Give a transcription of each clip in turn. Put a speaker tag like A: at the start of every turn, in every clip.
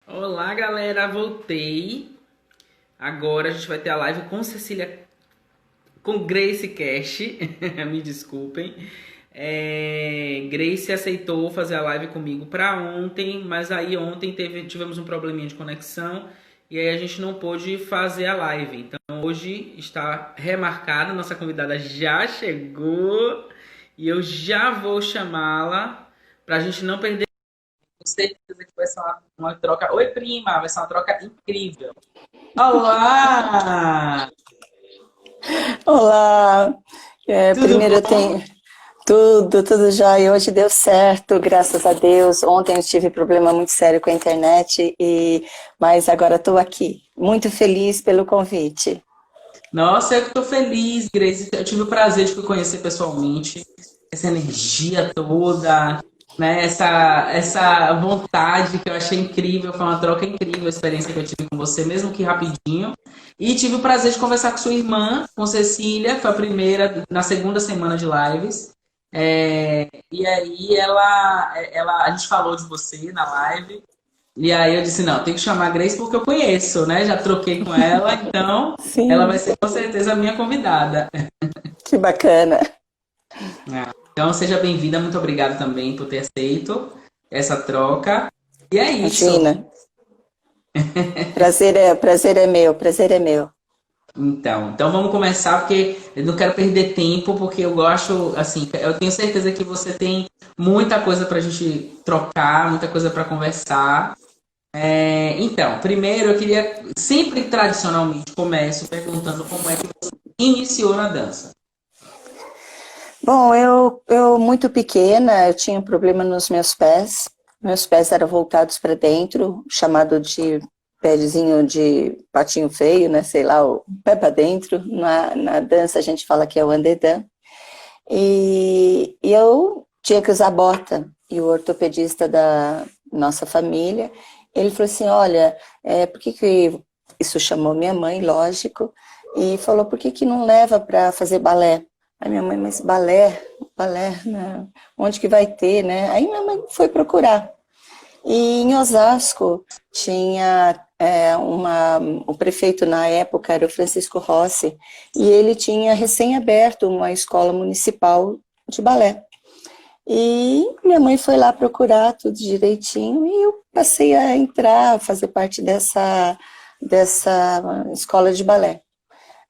A: Olá, galera, voltei. Agora a gente vai ter a live com Cecília, com Grace Cash. Me desculpem. Grace aceitou fazer a live comigo para ontem, mas aí ontem tivemos um probleminha de conexão e aí a gente não pôde fazer a live. Então hoje está remarcada, nossa convidada já chegou e eu já vou chamá-la para a gente não perder. Com certeza que vai ser uma troca. Oi, prima, vai ser uma troca incrível. Olá!
B: Olá,
A: Tudo
B: primeiro eu
A: bom?
B: tenho tudo já e hoje deu certo, graças a Deus. Ontem eu tive problema muito sério com a internet mas agora estou aqui, muito feliz pelo convite.
A: Nossa, eu que tô feliz, Grace. Eu tive o prazer de te conhecer pessoalmente. Essa energia toda, né? Essa vontade que eu achei incrível. Foi uma troca incrível a experiência que eu tive com você, mesmo que rapidinho. E tive o prazer de conversar com sua irmã, com Cecília. Foi a primeira, na segunda semana de lives. E aí a gente falou de você na live. E aí eu disse, não, tem que chamar a Grace porque eu conheço, né? Já troquei com ela, então ela vai
B: Sim,
A: ser com certeza a minha convidada.
B: que bacana.
A: Então seja bem-vinda, muito obrigado também por ter aceito essa troca. E é isso.
B: Imagina, prazer é meu, prazer é meu.
A: Então vamos começar porque eu não quero perder tempo, porque eu gosto, assim, eu tenho certeza que você tem muita coisa pra gente trocar, muita coisa pra conversar. Então, primeiro eu queria, sempre tradicionalmente, começo perguntando como é que você iniciou na dança.
B: Bom, eu muito pequena, eu tinha um problema nos meus pés eram voltados para dentro, chamado de pezinho de patinho feio, né, sei lá, o pé para dentro, na dança a gente fala que é o andedã, e eu tinha que usar bota, e o ortopedista da nossa família, ele falou assim, olha, por que que, isso chamou minha mãe, lógico, e falou, por que que não leva para fazer balé? Aí minha mãe, mas balé, né? Onde que vai ter, né? Aí minha mãe foi procurar. E em Osasco tinha o prefeito na época era o Francisco Rossi, e ele tinha recém aberto uma escola municipal de balé. E minha mãe foi lá procurar tudo direitinho e eu passei a entrar, a fazer parte dessa escola de balé.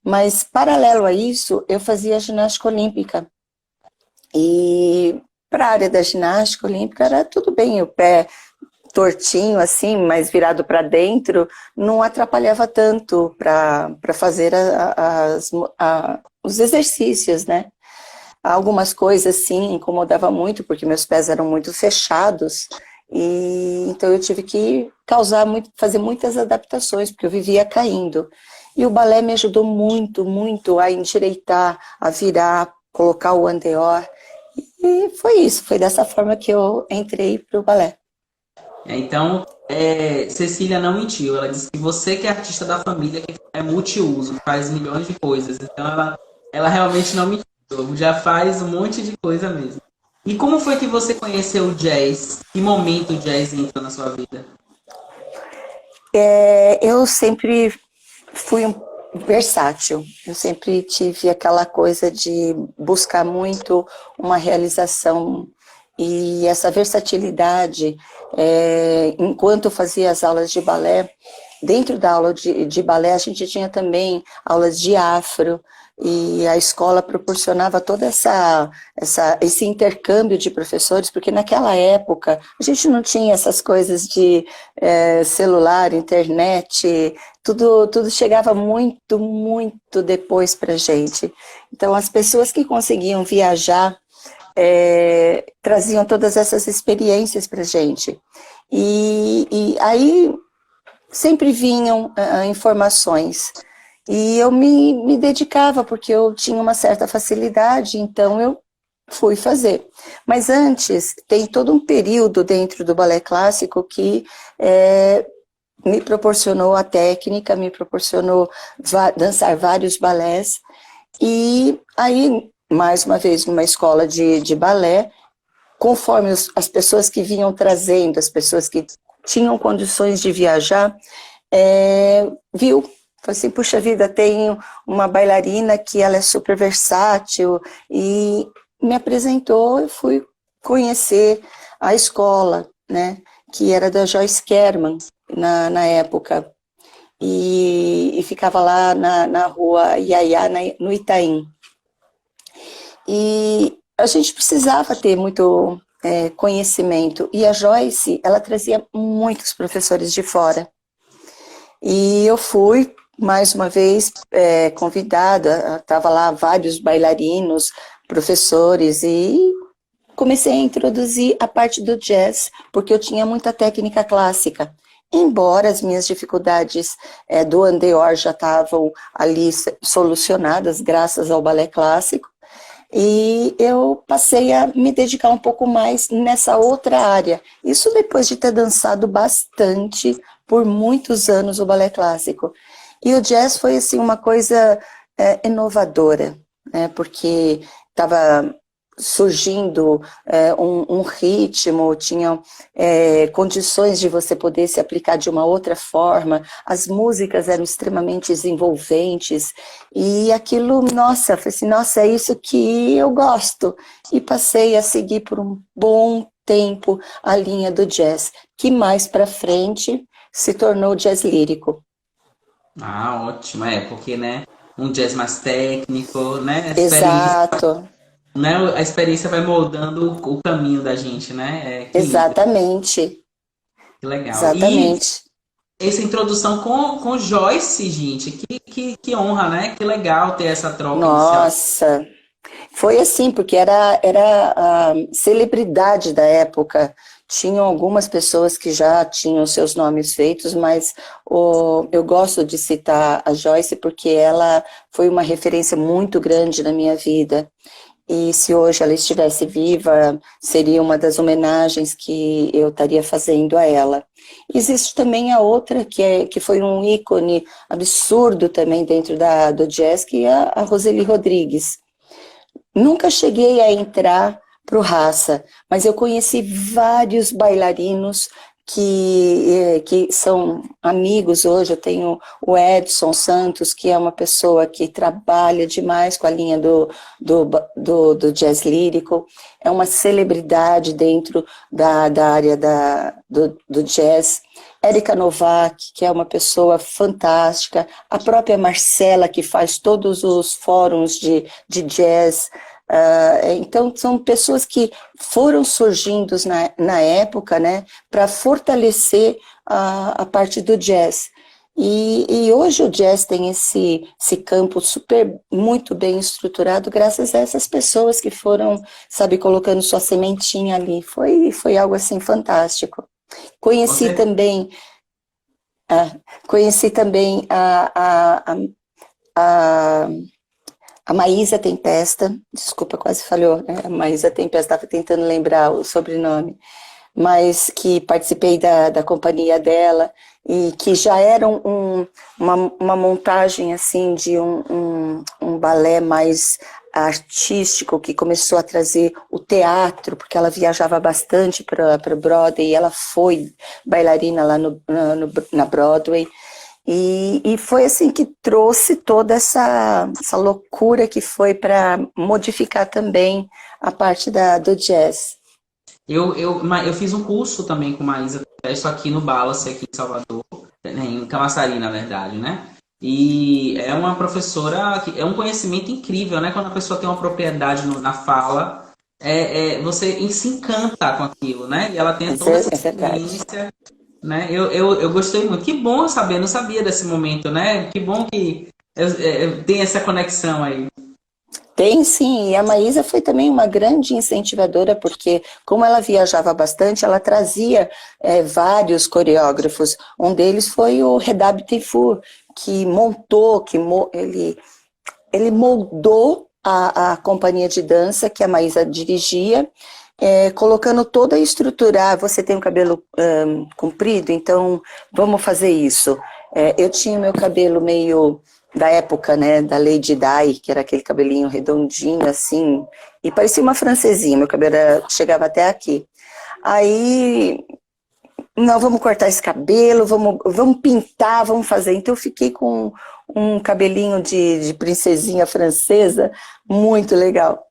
B: Mas, paralelo a isso, eu fazia ginástica olímpica. E para a área da ginástica olímpica era tudo bem, o pé tortinho assim, mas virado para dentro, não atrapalhava tanto para fazer os exercícios, né? Algumas coisas sim incomodava muito, porque meus pés eram muito fechados, e então eu tive que fazer muitas adaptações, porque eu vivia caindo. E o balé me ajudou muito, muito a endireitar, a virar, colocar o andeor. E foi isso, foi dessa forma que eu entrei para o balé.
A: Então, Cecília não mentiu. Ela disse que você que é artista da família, que é multiuso, faz milhões de coisas. Então, ela realmente não mentiu. Já faz um monte de coisa mesmo. E como foi que você conheceu o jazz? Que momento o jazz entrou na sua vida?
B: Eu sempre fui versátil, eu sempre tive aquela coisa de buscar muito uma realização e essa versatilidade, enquanto eu fazia as aulas de balé, dentro da aula de balé a gente tinha também aulas de afro, e a escola proporcionava toda esse intercâmbio de professores, porque naquela época a gente não tinha essas coisas de celular, internet, tudo chegava muito, muito depois para a gente. Então, as pessoas que conseguiam viajar traziam todas essas experiências para a gente. E aí sempre vinham informações. E eu me dedicava, porque eu tinha uma certa facilidade, então eu fui fazer. Mas antes, tem todo um período dentro do balé clássico que me proporcionou a técnica, me proporcionou dançar vários balés. E aí, mais uma vez, numa escola de balé, conforme as pessoas que vinham trazendo, as pessoas que tinham condições de viajar, viu, falei assim, puxa vida, tenho uma bailarina que ela é super versátil, e me apresentou, eu fui conhecer a escola, né, que era da Joyce Kerman, na época, e ficava lá na rua Iaiá, no Itaim. E a gente precisava ter muito conhecimento, e a Joyce, ela trazia muitos professores de fora. E eu fui, mais uma vez, convidada, estava lá vários bailarinos, professores, e comecei a introduzir a parte do jazz, porque eu tinha muita técnica clássica. Embora as minhas dificuldades do andeor já estavam ali solucionadas, graças ao balé clássico, e eu passei a me dedicar um pouco mais nessa outra área. Isso depois de ter dançado bastante por muitos anos o balé clássico. E o jazz foi assim uma coisa inovadora, né? Porque estava surgindo um ritmo, tinha condições de você poder se aplicar de uma outra forma, as músicas eram extremamente envolventes, e aquilo, nossa, falei assim, nossa, é isso que eu gosto, e passei a seguir por um bom tempo a linha do jazz, que mais para frente se tornou jazz lírico.
A: Ah, ótimo, porque, né, um jazz mais técnico, né,
B: Exato,
A: né, a experiência vai moldando o caminho da gente, né, que lindo,
B: exatamente,
A: que legal. E
B: exatamente.
A: essa introdução com Joyce, gente, que honra, né, que legal ter essa troca inicial.
B: Nossa, foi assim, porque era a celebridade da época. Tinham algumas pessoas que já tinham seus nomes feitos, mas eu gosto de citar a Joyce porque ela foi uma referência muito grande na minha vida. E se hoje ela estivesse viva, seria uma das homenagens que eu estaria fazendo a ela. Existe também a outra, que foi um ícone absurdo também dentro do jazz, que é a Roseli Rodrigues. Nunca cheguei a entrar para o Raça, mas eu conheci vários bailarinos que são amigos hoje. Eu tenho o Edson Santos, que é uma pessoa que trabalha demais com a linha do jazz lírico, é uma celebridade dentro da área do jazz. Érica Novak, que é uma pessoa fantástica, a própria Marcela, que faz todos os fóruns de jazz. Então, são pessoas que foram surgindo na época, né, para fortalecer a parte do jazz. E hoje o jazz tem esse campo muito bem estruturado, graças a essas pessoas que foram, sabe, colocando sua sementinha ali. Foi algo assim fantástico. Conheci
A: Você,
B: também, conheci também a a Maísa Tempesta, desculpa, quase falhou, né? A Maísa Tempesta, estava tentando lembrar o sobrenome, mas que participei da companhia dela, e que já era uma montagem assim de um balé mais artístico, que começou a trazer o teatro, porque ela viajava bastante para Broadway, e ela foi bailarina lá na Broadway. E foi assim que trouxe toda essa loucura que foi para modificar também a parte do jazz.
A: eu fiz um curso também com Maísa, isso aqui no Balace, aqui em Salvador, né, em Camaçari, na verdade, né? E é uma professora, é um conhecimento incrível, né? Quando a pessoa tem uma propriedade na fala, você se encanta com aquilo, né? E ela tem toda essa
B: É verdade.
A: experiência, né? Eu gostei muito. Que bom saber, não sabia desse momento, né? Que bom que tem essa conexão aí.
B: Tem sim, e a Maísa foi também uma grande incentivadora, porque como ela viajava bastante, ela trazia vários coreógrafos. Um deles foi o Redab Teifour, que montou, ele moldou a companhia de dança que a Maísa dirigia, colocando toda a estrutura. Você tem o cabelo comprido, então vamos fazer isso. Eu tinha meu cabelo meio da época, né, da Lady Di, que era aquele cabelinho redondinho assim, e parecia uma francesinha, meu cabelo chegava até aqui. Aí não, vamos cortar esse cabelo, vamos pintar, vamos fazer. Então eu fiquei com um cabelinho de princesinha francesa, muito legal.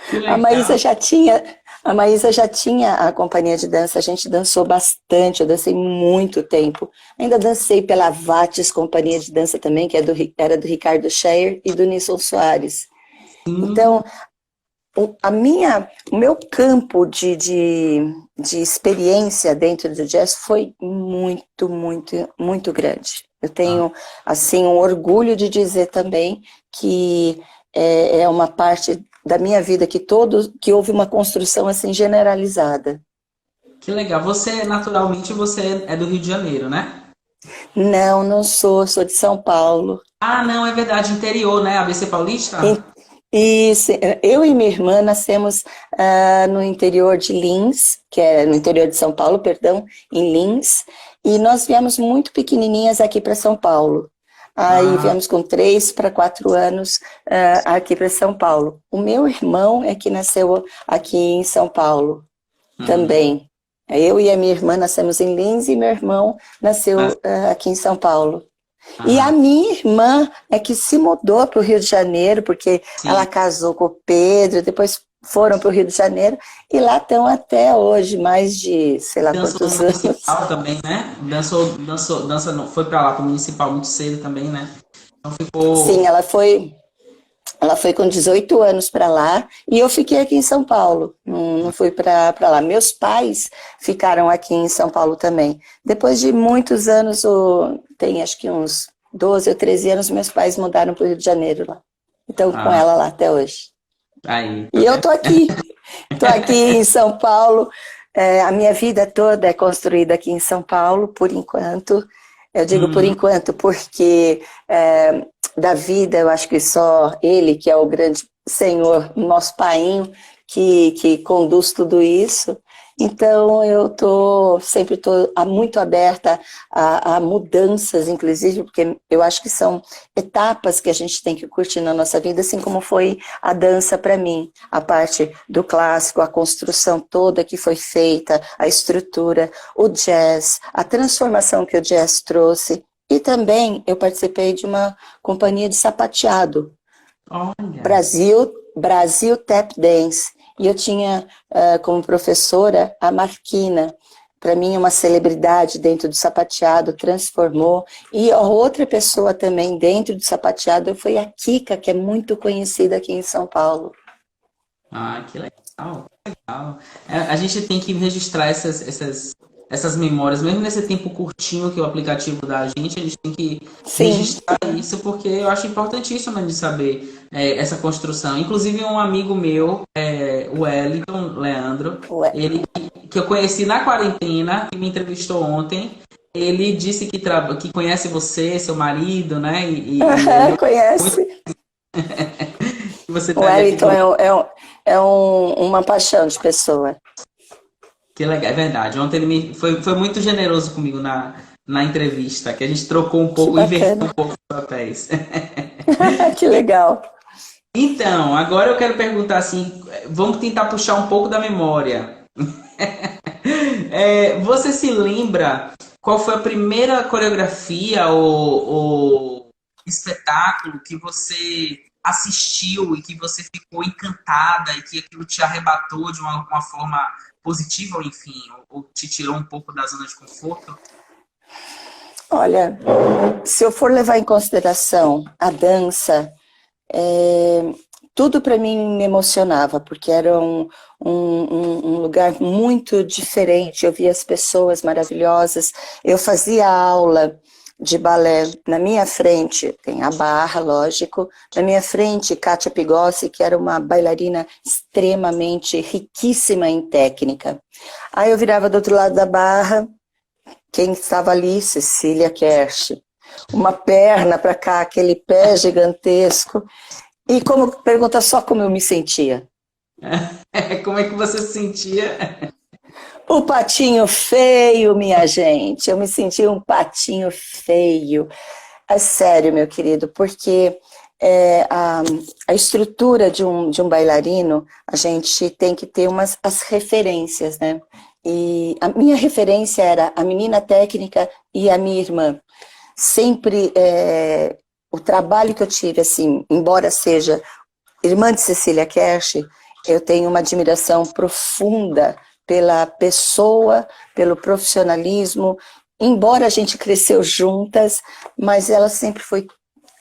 A: Que
B: A Maísa
A: legal.
B: já tinha, a Maísa já tinha a companhia de dança, a gente dançou bastante, eu dancei muito tempo. Ainda dancei pela Vates Companhia de Dança também, que era do Ricardo Scheer e do Nilson Soares.
A: Sim.
B: Então, o meu campo de experiência dentro do jazz foi muito, muito, muito grande. Eu
A: Ah,
B: tenho, assim, um orgulho de dizer também que é uma parte da minha vida que houve uma construção, assim, generalizada.
A: que legal. Você, naturalmente, você é do Rio de Janeiro, né?
B: Não, não sou de São Paulo.
A: Ah, não, é verdade, interior, né? ABC Paulista?
B: E, eu e minha irmã nascemos no interior de Lins, que é no interior de São Paulo, perdão, em Lins, e nós viemos muito pequenininhas aqui para São Paulo. Aí
A: Ah,
B: viemos com 3 para 4 anos aqui para São Paulo. O meu irmão é que nasceu aqui em São Paulo
A: hum,
B: também. Eu e a minha irmã nascemos em Lins e meu irmão
A: mas,
B: nasceu aqui em São Paulo. E a
A: ah,
B: minha irmã é que se mudou para o Rio de Janeiro, porque ela
A: sim.
B: casou com o Pedro, depois foram para o Rio de Janeiro e lá estão até hoje, mais de sei lá
A: Dançou no
B: quantos anos.
A: municipal também, né? Dança, foi pra lá pro municipal muito cedo também, né? Então
B: Sim,
A: ficou.
B: ela foi com 18 anos para lá e eu fiquei aqui em São Paulo, não fui para lá. Meus pais ficaram aqui em São Paulo também. Depois de muitos anos, tem acho que uns 12 ou 13 anos, meus pais mudaram para o Rio de Janeiro lá. Então, com
A: Ah,
B: ela lá até hoje.
A: aí, tá
B: E eu
A: vendo?
B: tô aqui em São Paulo. A minha vida toda é construída aqui em São Paulo, por enquanto. Eu digo por
A: Uhum.
B: enquanto porque da vida eu acho que só Ele, que é o grande Senhor, nosso painho, que conduz tudo isso. Então eu sempre estou muito aberta a mudanças, inclusive, porque eu acho que são etapas que a gente tem que curtir na nossa vida, assim como foi a dança para mim, a parte do clássico, a construção toda que foi feita, a estrutura, o jazz, a transformação que o jazz trouxe. E também eu participei de uma companhia de sapateado,
A: Olha.
B: Brasil Tap Dance. E eu tinha como professora a Marquina, para mim uma celebridade dentro do sapateado, transformou. E a outra pessoa também dentro do sapateado foi a Kika, que é muito conhecida aqui em São Paulo.
A: Ah, que legal, que legal. A gente tem que registrar essas memórias, mesmo nesse tempo curtinho que o aplicativo dá a gente tem que
B: Sim,
A: registrar isso, porque eu acho importantíssimo de saber essa construção. Inclusive, um amigo meu, o Wellington Leandro,
B: ué.
A: ele que eu conheci na quarentena, que me entrevistou ontem, ele disse que conhece você, seu marido, né? E ele muito
B: Conhece?
A: que você
B: O
A: estaria aqui
B: Wellington
A: conosco.
B: uma paixão de pessoa.
A: Que legal, é verdade. Ontem ele foi muito generoso comigo na entrevista, que a gente trocou um
B: Que
A: pouco, inverteu
B: bacana.
A: um pouco os papéis.
B: Que
A: E-
B: legal.
A: Então, agora eu quero perguntar assim, vamos tentar puxar um pouco da memória. Você se lembra qual foi a primeira coreografia ou espetáculo que você assistiu e que você ficou encantada e que aquilo te arrebatou de uma forma positiva, ou enfim, ou te tirou um pouco da zona de conforto?
B: Olha, se eu for levar em consideração a dança, é, tudo para mim me emocionava, porque era um lugar muito diferente. Eu via as pessoas maravilhosas, eu fazia aula de balé na minha frente, tem a barra, lógico, na minha frente, Kátia Pigossi, que era uma bailarina extremamente riquíssima em técnica. Aí eu virava do outro lado da barra, quem estava ali? Cecília Kersh. Uma perna para cá, aquele pé gigantesco. E como pergunta só como eu me sentia.
A: Como é que você se sentia?
B: O patinho feio, minha gente. Eu me sentia um patinho feio. É sério, meu querido, porque a estrutura de um bailarino, a gente tem que ter as referências, né? E a minha referência era a menina técnica e a minha irmã. Sempre o trabalho que eu tive, assim, embora seja irmã de Cecília Kersh, eu tenho uma admiração profunda pela pessoa, pelo profissionalismo, embora a gente cresceu juntas, mas ela sempre foi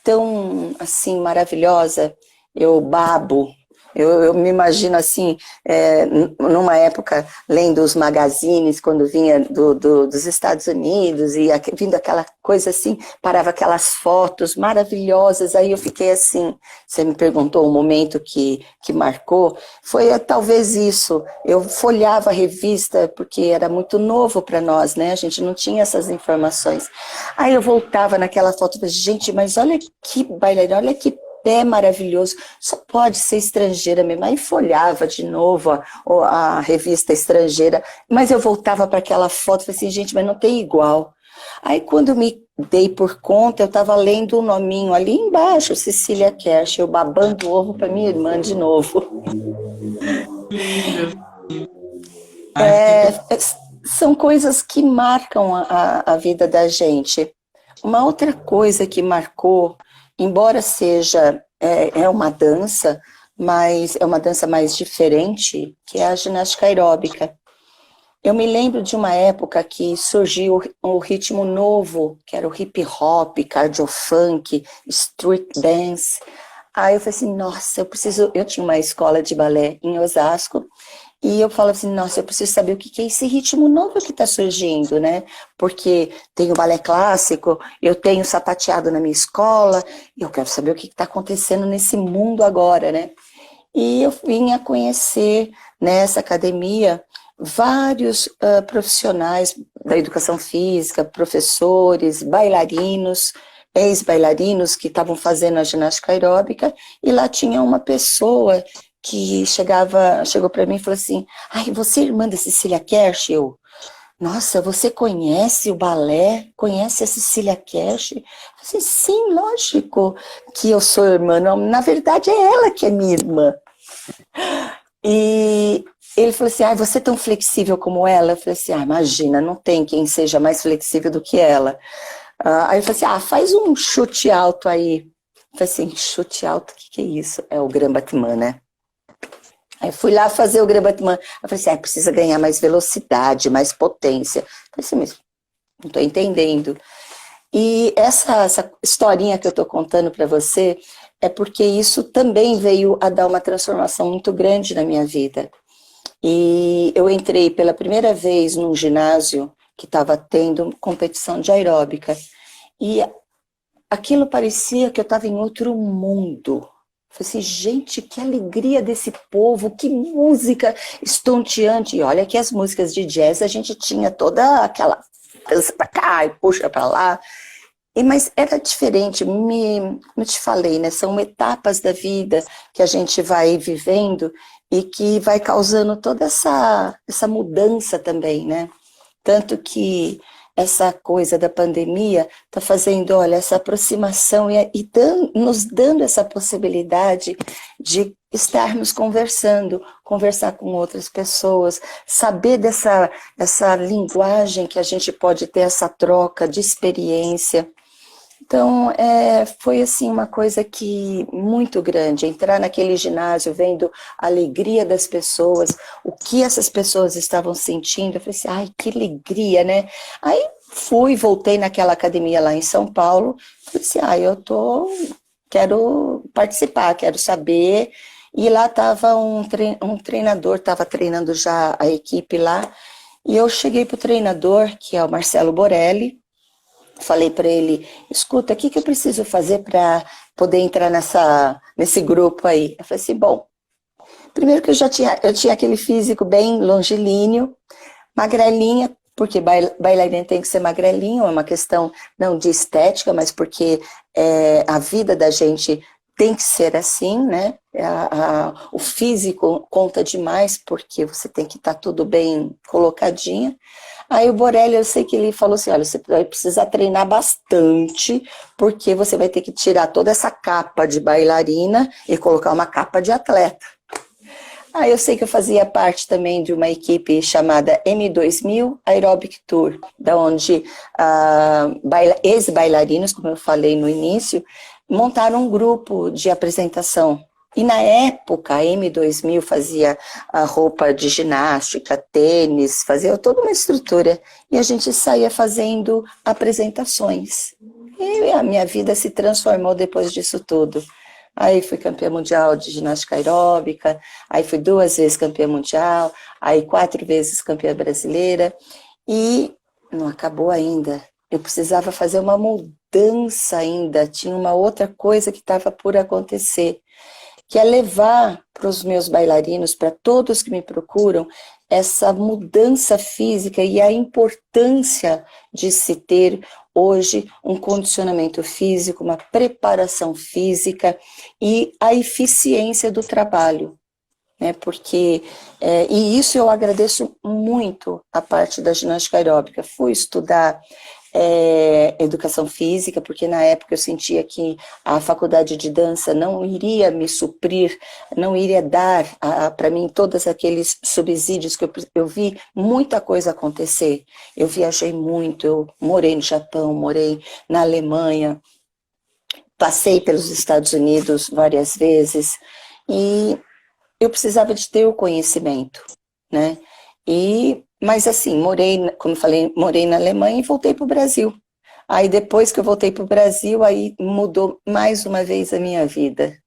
B: tão, assim, maravilhosa. Eu babo. Eu me imagino assim, numa época, lendo os magazines, quando vinha dos Estados Unidos, e vindo aquela coisa assim, parava aquelas fotos maravilhosas, aí eu fiquei assim, você me perguntou um momento que marcou, foi talvez isso, eu folhava a revista, porque era muito novo para nós, né, a gente não tinha essas informações, aí eu voltava naquela foto, gente, mas olha que bailarina, olha que pé maravilhoso, só pode ser estrangeira mesmo. Aí folhava de novo a revista estrangeira, mas eu voltava para aquela foto e falei assim, gente, mas não tem igual. Aí quando eu me dei por conta, eu estava lendo o nominho ali embaixo, Cecília Kersh, eu babando o ovo para minha irmã de novo.
A: Lindo. Ai, fiquei
B: São coisas que marcam a vida da gente. Uma outra coisa que marcou, embora seja uma dança, mas é uma dança mais diferente, que é a ginástica aeróbica. Eu me lembro de uma época que surgiu um ritmo novo, que era o hip hop, cardio funk, street dance. Aí eu falei assim, nossa, eu tinha uma escola de balé em Osasco, e eu falo assim, nossa, eu preciso saber o que é esse ritmo novo que está surgindo, né? Porque tem o balé clássico, eu tenho sapateado na minha escola, e eu quero saber o que está acontecendo nesse mundo agora, né? E eu vim a conhecer nessa academia vários profissionais da educação física, professores, bailarinos, ex-bailarinos que estavam fazendo a ginástica aeróbica, e lá tinha uma pessoa que chegou para mim e falou assim, ai, você é irmã da Cecília Kersh? Eu, nossa, você conhece o balé? Conhece a Cecília Kersh? Eu falei, sim, lógico que eu sou irmã. Não, na verdade, é ela que é minha irmã. E ele falou assim, você é tão flexível como ela? Eu falei assim, imagina, não tem quem seja mais flexível do que ela. Aí eu falei assim, faz um chute alto aí. Eu falei assim, chute alto, o que é isso? É o Gran Batman, né? Aí fui lá fazer o Gran Batman. Eu falei assim, precisa ganhar mais velocidade, mais potência. Eu falei assim, mas não estou entendendo. E essa historinha que eu estou contando para você é porque isso também veio a dar uma transformação muito grande na minha vida. E eu entrei pela primeira vez num ginásio que estava tendo competição de aeróbica. E aquilo parecia que eu estava em outro mundo. Falei assim, gente, que alegria desse povo, que música estonteante. E olha que as músicas de jazz a gente tinha toda aquela dança para cá e puxa para lá. Mas era diferente, como eu te falei, né? São etapas da vida que a gente vai vivendo e que vai causando toda essa mudança também, né? Tanto que essa coisa da pandemia está fazendo, olha, essa aproximação nos dando essa possibilidade de estarmos conversar com outras pessoas, saber essa linguagem que a gente pode ter, essa troca de experiência. Então, foi assim uma coisa que muito grande, entrar naquele ginásio, vendo a alegria das pessoas, o que essas pessoas estavam sentindo, eu falei assim, ai, que alegria, né? Aí voltei naquela academia lá em São Paulo, falei assim, quero participar, quero saber, e lá estava um treinador, estava treinando já a equipe lá, e eu cheguei para o treinador, que é o Marcelo Borelli, falei para ele, escuta, o que eu preciso fazer para poder entrar nesse grupo aí? Eu falei assim, bom, primeiro que eu tinha aquele físico bem longilíneo, magrelinha, porque bailarina tem que ser magrelinho, é uma questão não de estética, mas porque a vida da gente tem que ser assim, né? O físico conta demais, porque você tem que estar tudo bem colocadinho. Aí o Borelli, eu sei que ele falou assim, olha, você vai precisar treinar bastante, porque você vai ter que tirar toda essa capa de bailarina e colocar uma capa de atleta. Ah, eu sei que eu fazia parte também de uma equipe chamada M2000 Aerobic Tour, da onde ex-bailarinos, como eu falei no início, montaram um grupo de apresentação. E na época, a M2000 fazia a roupa de ginástica, tênis, fazia toda uma estrutura. E a gente saía fazendo apresentações. E a minha vida se transformou depois disso tudo. Aí fui campeã mundial de ginástica aeróbica, aí fui 2 vezes campeã mundial, aí 4 vezes campeã brasileira, e não acabou ainda. Eu precisava fazer uma mudança ainda, tinha uma outra coisa que estava por acontecer, que é levar para os meus bailarinos, para todos que me procuram, essa mudança física e a importância de se ter hoje um condicionamento físico, uma preparação física e a eficiência do trabalho, né? Porque, e isso eu agradeço muito a parte da ginástica aeróbica. Fui estudar educação física, porque na época eu sentia que a faculdade de dança não iria me suprir, não iria dar para mim todos aqueles subsídios que eu vi muita coisa acontecer. Eu viajei muito, eu morei no Japão, morei na Alemanha, passei pelos Estados Unidos várias vezes, e eu precisava de ter o conhecimento, né? Mas assim, como eu falei, morei na Alemanha e voltei para o Brasil. Aí depois que eu voltei para o Brasil, aí mudou mais uma vez a minha vida.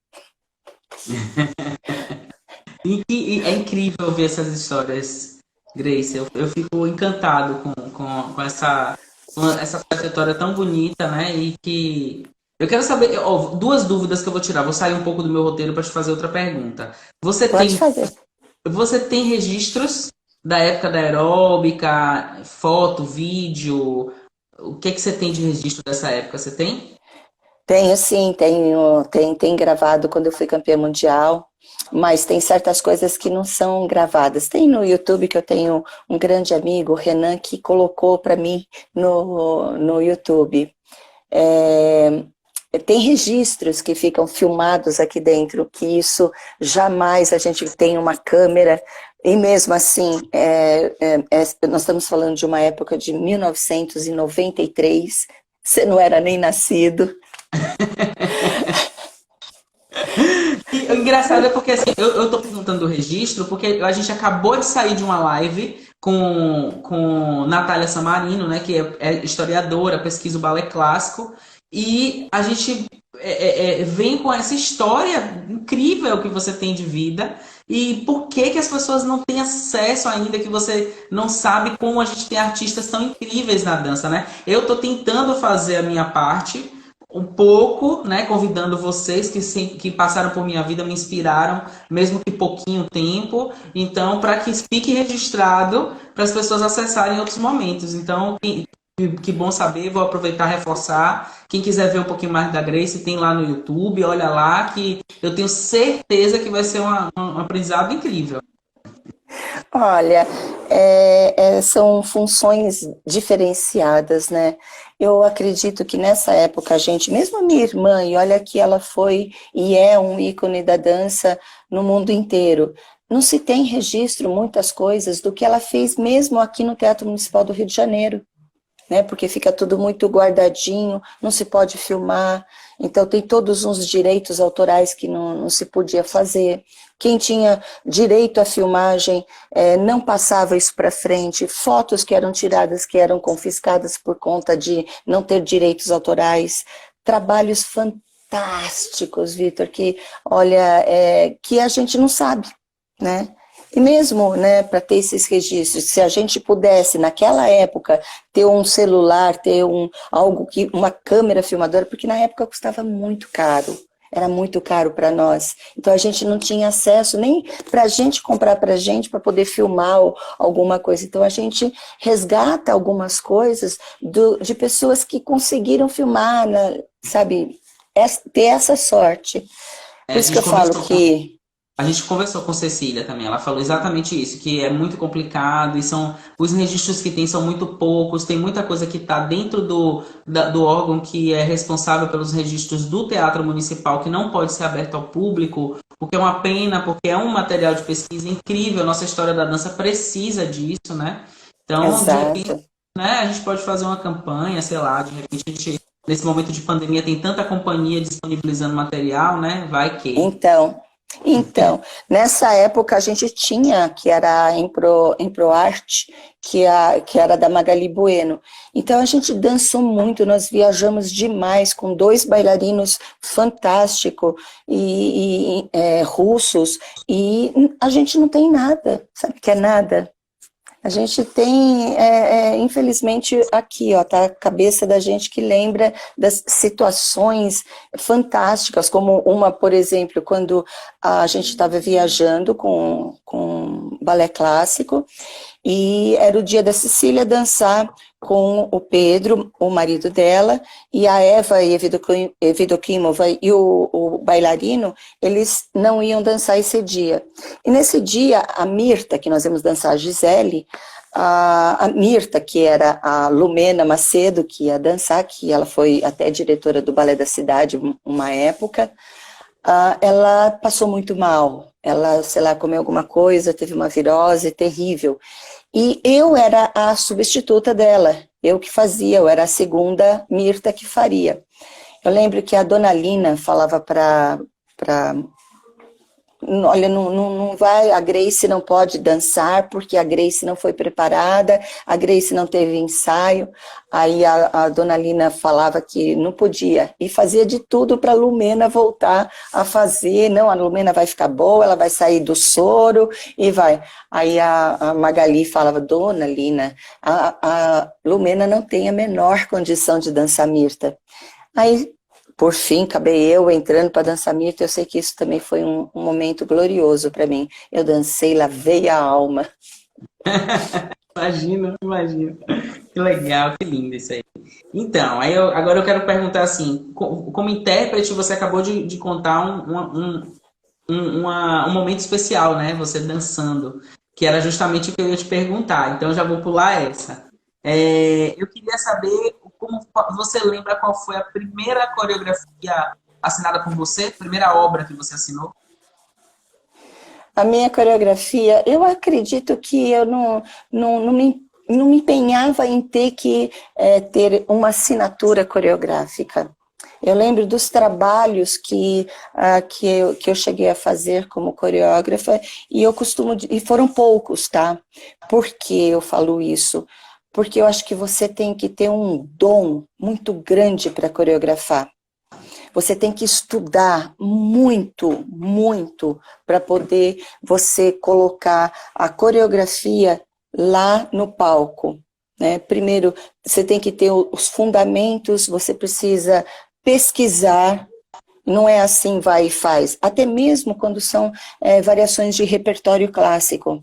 A: E é incrível ver essas histórias, Grace. Eu fico encantado com essa trajetória tão bonita, né? E que eu quero saber, ó, 2 dúvidas que eu vou tirar. Vou sair um pouco do meu roteiro para te fazer outra pergunta. Você
B: Pode
A: tem,
B: fazer.
A: você tem registros da época da aeróbica, foto, vídeo? O que que você tem de registro dessa época? Você tem?
B: Tenho sim, tem gravado quando eu fui campeã mundial, mas tem certas coisas que não são gravadas. Tem no YouTube que eu tenho um grande amigo, o Renan, que colocou para mim no YouTube. Tem registros que ficam filmados aqui dentro, que isso jamais a gente tem uma câmera, e mesmo assim, nós estamos falando de uma época de 1993, você não era nem nascido.
A: E o engraçado é porque assim, eu tô perguntando do registro, porque a gente acabou de sair de uma live com Natália Samarino, né, que é historiadora, pesquisa o balé clássico, e a gente vem com essa história incrível que você tem de vida, e por que que as pessoas não têm acesso ainda, que você não sabe como a gente tem artistas tão incríveis na dança, né? Eu tô tentando fazer a minha parte, um pouco, né, convidando vocês que passaram por minha vida, me inspiraram, mesmo que pouquinho tempo. Então, para que fique registrado, para as pessoas acessarem em outros momentos. Então, que bom saber, vou aproveitar e reforçar. Quem quiser ver um pouquinho mais da Grace, tem lá no YouTube, olha lá, que eu tenho certeza que vai ser um aprendizado incrível.
B: Olha, são funções diferenciadas, né? Eu acredito que nessa época a gente, mesmo a minha irmã, e olha que ela foi e é um ícone da dança no mundo inteiro, não se tem registro muitas coisas do que ela fez mesmo aqui no Teatro Municipal do Rio de Janeiro, né? Porque fica tudo muito guardadinho, não se pode filmar, então tem todos uns direitos autorais que não se podia fazer. Quem tinha direito à filmagem não passava isso para frente, fotos que eram tiradas, que eram confiscadas por conta de não ter direitos autorais, trabalhos fantásticos, Vitor, que, olha, que a gente não sabe, né? E mesmo, né, para ter esses registros, se a gente pudesse, naquela época, ter um celular, ter uma câmera filmadora, porque na época custava muito caro, era muito caro para nós. Então a gente não tinha acesso nem para a gente comprar para a gente, para poder filmar alguma coisa. Então a gente resgata algumas coisas de pessoas que conseguiram filmar, né, sabe, ter essa sorte. Por
A: A
B: isso que
A: gente
B: eu falo que...
A: A gente conversou com Cecília também, ela falou exatamente isso, que é muito complicado e os registros que tem são muito poucos, tem muita coisa que está dentro do órgão que é responsável pelos registros do Teatro Municipal, que não pode ser aberto ao público o que é uma pena, porque é um material de pesquisa incrível, nossa história da dança precisa disso, né? Então, de repente,
B: Exato.
A: né, a gente pode fazer uma campanha, sei lá, de repente a gente, nesse momento de pandemia, tem tanta companhia disponibilizando material, né? Vai que.
B: Então, nessa época a gente tinha, que era a Improarte, que era da Magali Bueno. Então a gente dançou muito, nós viajamos demais com dois bailarinos fantásticos russos, e a gente não tem nada, sabe que é nada? A gente tem, infelizmente, aqui, ó, tá a cabeça da gente que lembra das situações fantásticas, como uma, por exemplo, quando a gente estava viajando com balé clássico, e era o dia da Cecília dançar com o Pedro, o marido dela, e a Eva Evdokimova e o bailarino, eles não iam dançar esse dia. E nesse dia, a Mirta, que nós íamos dançar a Gisele, a Mirta, que era a Lumena Macedo, que ia dançar, que ela foi até diretora do Balé da Cidade uma época, ela passou muito mal. Ela, sei lá, comeu alguma coisa, teve uma virose terrível. E eu era a substituta dela, eu que fazia, eu era a segunda Mirta que faria. Eu lembro que a dona Lina falava para olha, não vai, a Grace não pode dançar porque a Grace não foi preparada, a Grace não teve ensaio. Aí a dona Lina falava que não podia e fazia de tudo para a Lumena voltar a fazer. Não, a Lumena vai ficar boa, ela vai sair do soro e vai. Aí a Magali falava, dona Lina, a Lumena não tem a menor condição de dançar Mirta. Aí, por fim, acabei eu entrando para dançar Mirta. Eu sei que isso também foi um momento glorioso para mim. Eu dancei, lavei a alma.
A: Imagina, imagina. Que legal, que lindo isso aí. Então, agora eu quero perguntar assim, como intérprete, você acabou de contar um momento especial, né? Você dançando, que era justamente o que eu ia te perguntar. Então, eu já vou pular essa. Eu queria saber como você lembra qual foi a primeira coreografia assinada por você, a primeira obra que você assinou?
B: A minha coreografia, eu acredito que eu não me empenhava em ter uma assinatura coreográfica. Eu lembro dos trabalhos que eu cheguei a fazer como coreógrafa, e e foram poucos, tá? Por que eu falo isso? Porque eu acho que você tem que ter um dom muito grande para coreografar. Você tem que estudar muito, muito, para poder você colocar a coreografia lá no palco, né? Primeiro, você tem que ter os fundamentos, você precisa pesquisar, não é assim vai e faz, até mesmo quando são variações de repertório clássico.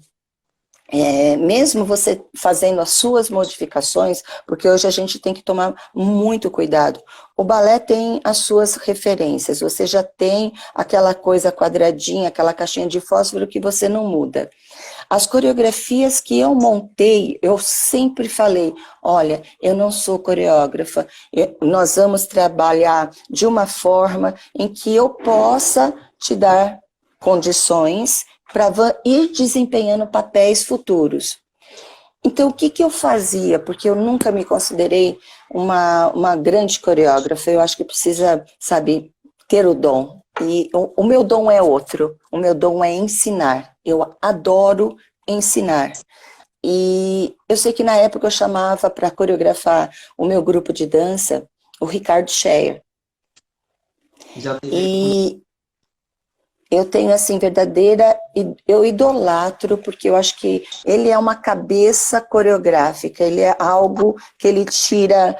B: Mesmo você fazendo as suas modificações, porque hoje a gente tem que tomar muito cuidado. O balé tem as suas referências, você já tem aquela coisa quadradinha, aquela caixinha de fósforo que você não muda. As coreografias que eu montei, eu sempre falei, olha, eu não sou coreógrafa, nós vamos trabalhar de uma forma em que eu possa te dar condições para ir desempenhando papéis futuros. Então, o que eu fazia? Porque eu nunca me considerei uma grande coreógrafa, eu acho que precisa, sabe, ter o dom. E o meu dom é outro, o meu dom é ensinar. Eu adoro ensinar. E eu sei que na época eu chamava para coreografar o meu grupo de dança o Ricardo Scheer.
A: Já teve.
B: E eu tenho, assim, eu idolatro, porque eu acho que ele é uma cabeça coreográfica, ele é algo que ele tira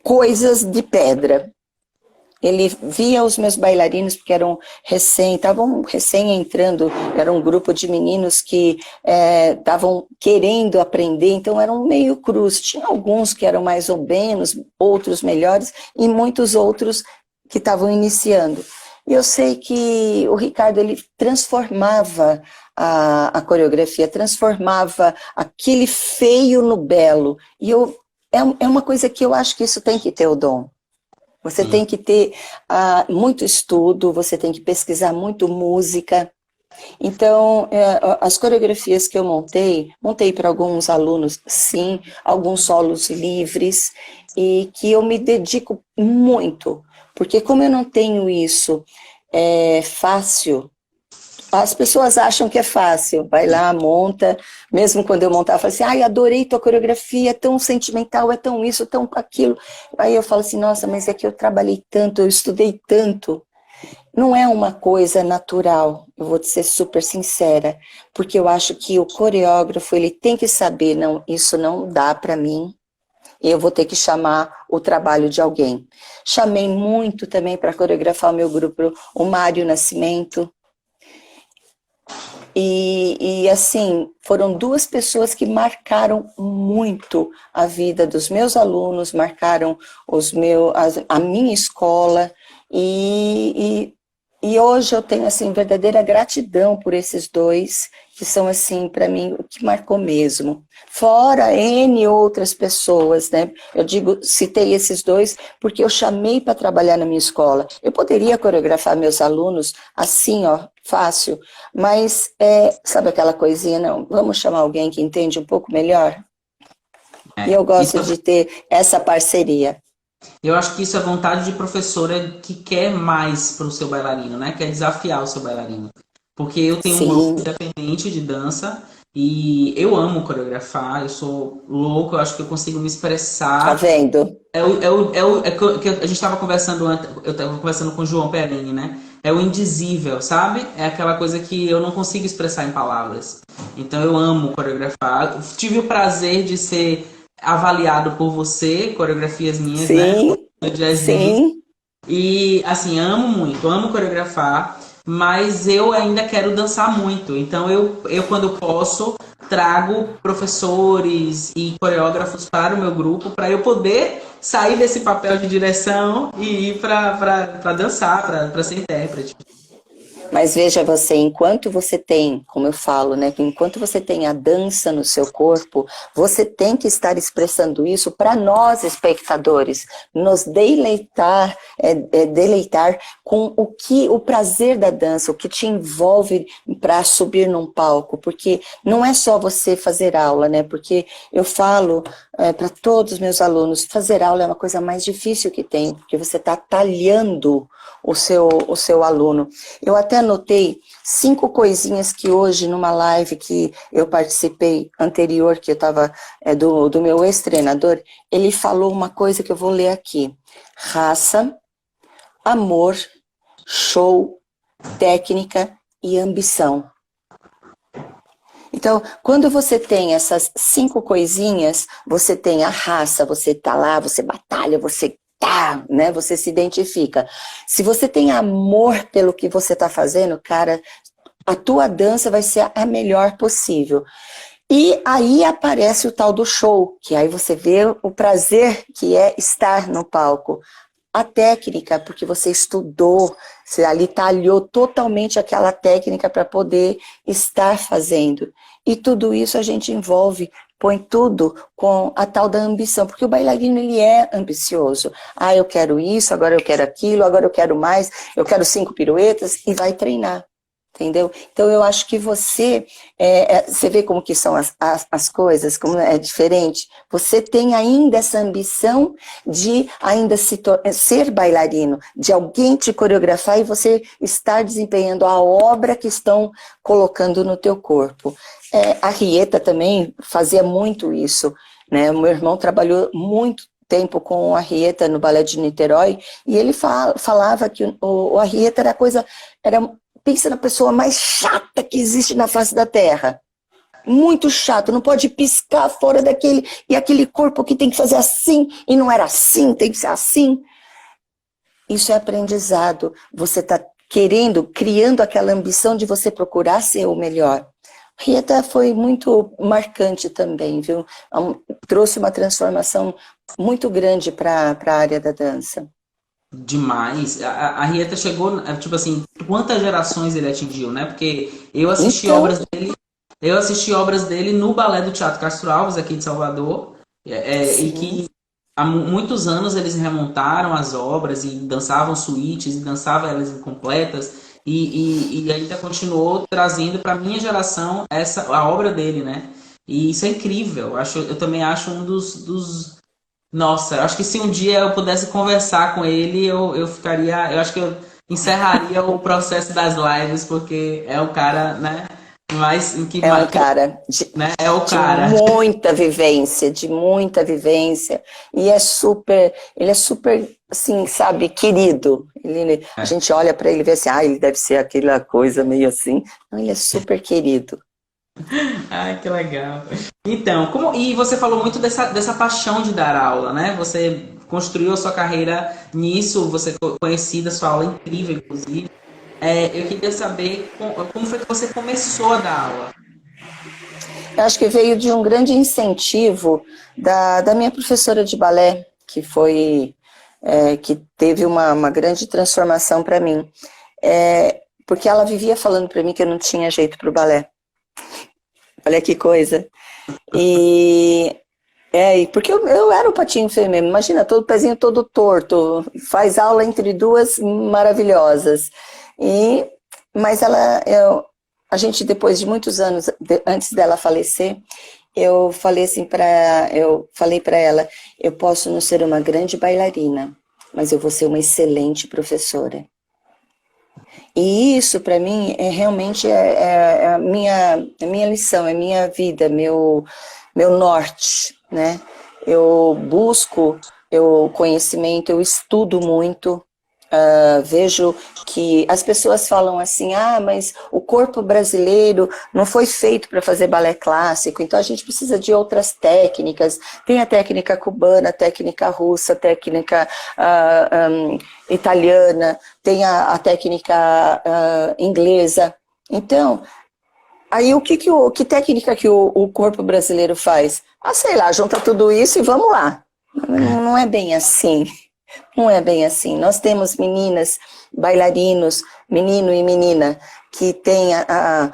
B: coisas de pedra. Ele via os meus bailarinos, porque estavam recém entrando, era um grupo de meninos que estavam querendo aprender, então eram meio crus. Tinha alguns que eram mais ou menos, outros melhores, e muitos outros que estavam iniciando. E eu sei que o Ricardo, ele transformava a coreografia, transformava aquele feio no belo. E é uma coisa que eu acho que isso tem que ter o dom. Você tem que ter muito estudo, você tem que pesquisar muito música. Então, as coreografias que eu montei para alguns alunos, sim, alguns solos livres, e que eu me dedico muito, porque como eu não tenho isso fácil, as pessoas acham que é fácil, vai lá, monta, mesmo quando eu montava, eu falo assim, ai, adorei tua coreografia, é tão sentimental, é tão isso, tão aquilo. Aí eu falo assim, nossa, mas é que eu trabalhei tanto, eu estudei tanto. Não é uma coisa natural, eu vou te ser super sincera, porque eu acho que o coreógrafo, ele tem que saber, não, isso não dá para mim, eu vou ter que chamar o trabalho de alguém. Chamei muito também para coreografar o meu grupo, o Mário Nascimento, e assim, foram duas pessoas que marcaram muito a vida dos meus alunos, marcaram a minha escola, e hoje eu tenho assim verdadeira gratidão por esses dois, que são assim, para mim, o que marcou mesmo. Fora N outras pessoas, né? Eu digo, citei esses dois porque eu chamei para trabalhar na minha escola. Eu poderia coreografar meus alunos assim, ó, fácil, mas sabe aquela coisinha, não, vamos chamar alguém que entende um pouco melhor? E eu
A: Isso
B: gosto de ter essa parceria.
A: eu acho que isso é vontade de professora que quer mais para o seu bailarino, né? Quer desafiar o seu bailarino. Porque eu tenho um grupo
B: Sim,
A: independente de dança e eu amo coreografar, eu sou louco, eu acho que eu consigo me
B: tá
A: expressar.
B: vendo?
A: Que a gente estava conversando antes, eu estava conversando com o João Perini, né? É o indizível, sabe? É aquela coisa que eu não consigo expressar em palavras. Então eu amo coreografar. Eu tive o prazer de ser avaliado por você, coreografias minhas, né?
B: Sim,
A: No Jazz Dance.
B: sim.
A: E assim, amo muito, amo coreografar, mas eu ainda quero dançar muito. Então eu quando posso, trago professores e coreógrafos para o meu grupo para eu poder sair desse papel de direção e ir para dançar, para ser intérprete.
B: Mas veja você, enquanto você tem, como eu falo, né, que enquanto você tem a dança no seu corpo, você tem que estar expressando isso para nós, espectadores, nos deleitar, deleitar com o prazer da dança, o que te envolve para subir num palco, porque não é só você fazer aula, né, porque eu falo para todos os meus alunos, fazer aula é uma coisa mais difícil que tem, porque você está talhando o seu aluno. Eu até anotei 5 coisinhas que hoje, numa live que eu participei anterior, que eu estava do meu ex-treinador, ele falou uma coisa que eu vou ler aqui. Raça, amor, show, técnica e ambição. Então, quando você tem essas 5 coisinhas, você tem a raça, você tá lá, você batalha, você tá, né? Você se identifica. Se você tem amor pelo que você tá fazendo, cara, a tua dança vai ser a melhor possível. E aí aparece o tal do show, que aí você vê o prazer que é estar no palco. A técnica, porque você estudou, você ali talhou totalmente aquela técnica para poder estar fazendo. E tudo isso a gente envolve, põe tudo com a tal da ambição, porque o bailarino ele é ambicioso. Ah, eu quero isso, agora eu quero aquilo, agora eu quero mais, eu quero 5 piruetas e vai treinar. Entendeu? Então eu acho que você vê como que são as coisas, como é diferente. Você tem ainda essa ambição de ainda ser bailarino, de alguém te coreografar e você estar desempenhando a obra que estão colocando no teu corpo. A Rieta também fazia muito isso, né? O meu irmão trabalhou muito tempo com a Rieta no Balé de Niterói e ele falava que o Arrieta era pensa na pessoa mais chata que existe na face da Terra. Muito chato, não pode piscar fora daquele, e aquele corpo que tem que fazer assim, e não era assim, tem que ser assim. Isso é aprendizado. Você está criando aquela ambição de você procurar ser o melhor. Rieta foi muito marcante também, viu? Trouxe uma transformação muito grande para a área da dança.
A: Demais. A Rieta chegou, tipo assim, quantas gerações ele atingiu, né? Porque eu assisti
B: Então,
A: obras dele, no balé do Teatro Castro Alves, aqui de Salvador, e que
B: sim,
A: há muitos anos eles remontaram as obras e dançavam suítes e dançavam elas incompletas e ainda continuou trazendo para minha geração a obra dele, né? E isso é incrível. Eu também acho um dos... Nossa, eu acho que se um dia eu pudesse conversar com ele, eu ficaria... Eu acho que eu encerraria o processo das lives, porque é o cara, né? Mais,
B: É um cara
A: né? É o
B: de
A: cara.
B: muita vivência, e ele é super, assim, sabe, querido. A gente olha para ele e vê assim, ele deve ser aquela coisa meio assim. Não, ele é super querido.
A: Ai, que legal. Então, e você falou muito dessa paixão de dar aula, né? Você construiu a sua carreira nisso, você conhecida, sua aula é incrível, inclusive. Eu queria saber como foi que você começou a dar aula.
B: Eu acho que veio de um grande incentivo da minha professora de balé, que teve uma grande transformação para mim. Porque ela vivia falando para mim que eu não tinha jeito para o balé. Olha que coisa. Porque eu era o patinho feio mesmo. Imagina, todo pezinho todo torto. Faz aula entre duas maravilhosas. Mas a gente, depois de muitos anos, antes dela falecer, eu falei para ela, eu posso não ser uma grande bailarina, mas eu vou ser uma excelente professora. E isso, para mim, realmente a minha lição, é minha vida, meu norte, né? Eu busco o conhecimento, eu estudo muito, vejo que as pessoas falam assim, mas o corpo brasileiro não foi feito para fazer balé clássico, então a gente precisa de outras técnicas. Tem a técnica cubana, a técnica russa, a técnica italiana, tem a técnica inglesa. Então, aí que técnica que o corpo brasileiro faz? Sei lá, junta tudo isso e vamos lá. Não é bem assim. Não é bem assim. Nós temos meninas, bailarinos, menino e menina, que têm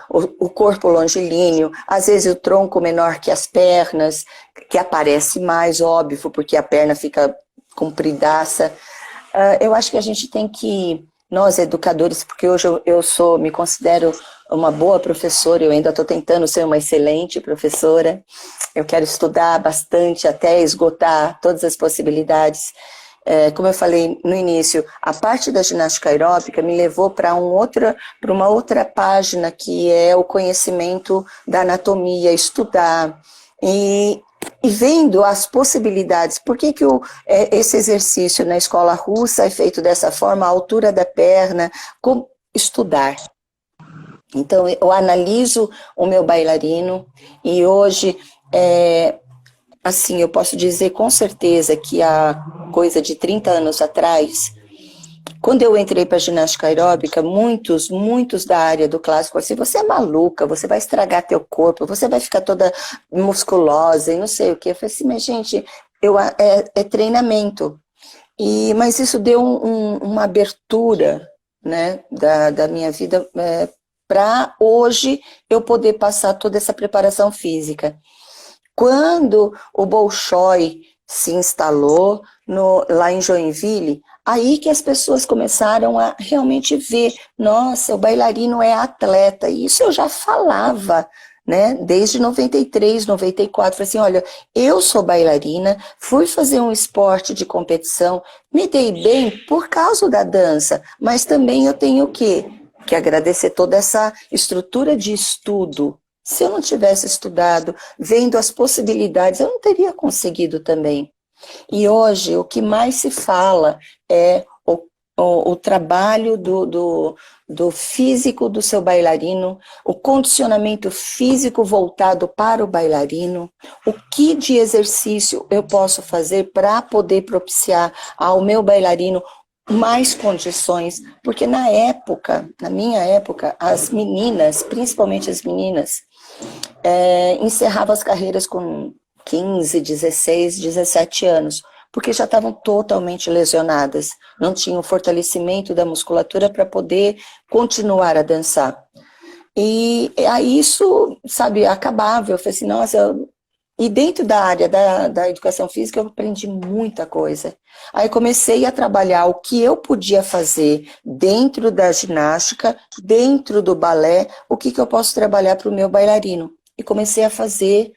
B: o corpo longilíneo, às vezes o tronco menor que as pernas, que aparece mais, óbvio, porque a perna fica compridaça. Eu acho que a gente tem que, nós educadores, porque hoje eu me considero uma boa professora, eu ainda estou tentando ser uma excelente professora, eu quero estudar bastante até esgotar todas as possibilidades. Como eu falei no início, a parte da ginástica aeróbica me levou para uma outra página, que é o conhecimento da anatomia, estudar e vendo as possibilidades. Por que esse exercício na escola russa é feito dessa forma, a altura da perna, como estudar. Então, eu analiso o meu bailarino e hoje, assim, eu posso dizer com certeza que há coisa de 30 anos atrás, quando eu entrei para a ginástica aeróbica, muitos da área do clássico, assim, você é maluca, você vai estragar teu corpo, você vai ficar toda musculosa e não sei o quê. Eu falei assim, mas gente, é treinamento. Mas isso deu uma abertura, né, da minha vida para hoje eu poder passar toda essa preparação física. Quando o Bolshoi se instalou lá em Joinville, aí que as pessoas começaram a realmente ver, nossa, o bailarino é atleta, e isso eu já falava, né, desde 93, 94, falei assim, olha, eu sou bailarina, fui fazer um esporte de competição, me dei bem por causa da dança, mas também eu tenho o quê? Que agradecer toda essa estrutura de estudo. Se eu não tivesse estudado, vendo as possibilidades, eu não teria conseguido também. E hoje, o que mais se fala é o trabalho do físico do seu bailarino, o condicionamento físico voltado para o bailarino, o que de exercício eu posso fazer para poder propiciar ao meu bailarino mais condições, porque na minha época, as meninas, principalmente as meninas, encerravam as carreiras com 15, 16, 17 anos, porque já estavam totalmente lesionadas, não tinham fortalecimento da musculatura para poder continuar a dançar. E aí isso, sabe, acabava. Eu falei assim, nossa, E dentro da área da educação física eu aprendi muita coisa. Aí comecei a trabalhar o que eu podia fazer dentro da ginástica, dentro do balé, o que eu posso trabalhar para o meu bailarino. E comecei a fazer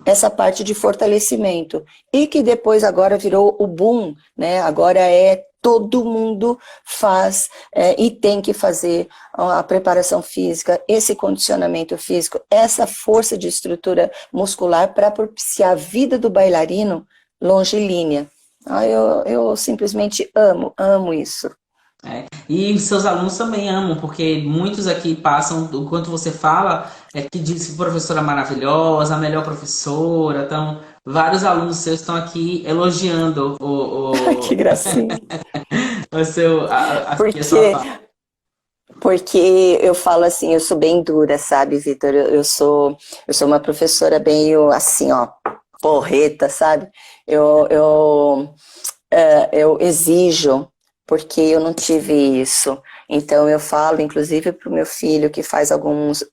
B: essa parte de fortalecimento. E que depois agora virou o boom, né? Agora todo mundo faz e tem que fazer a preparação física, esse condicionamento físico, essa força de estrutura muscular para propiciar a vida do bailarino longilínea. Eu simplesmente amo isso.
A: E seus alunos também amam, porque muitos aqui passam, enquanto você fala, que diz que professora maravilhosa, a melhor professora. Então, vários alunos seus estão aqui elogiando
B: Que gracinha.
A: a sua fala.
B: Porque eu falo assim, eu sou bem dura, sabe, Vitor? Eu sou uma professora bem, assim, ó, porreta, sabe? Eu exijo, porque eu não tive isso. Então eu falo, inclusive, para o meu filho que faz algumas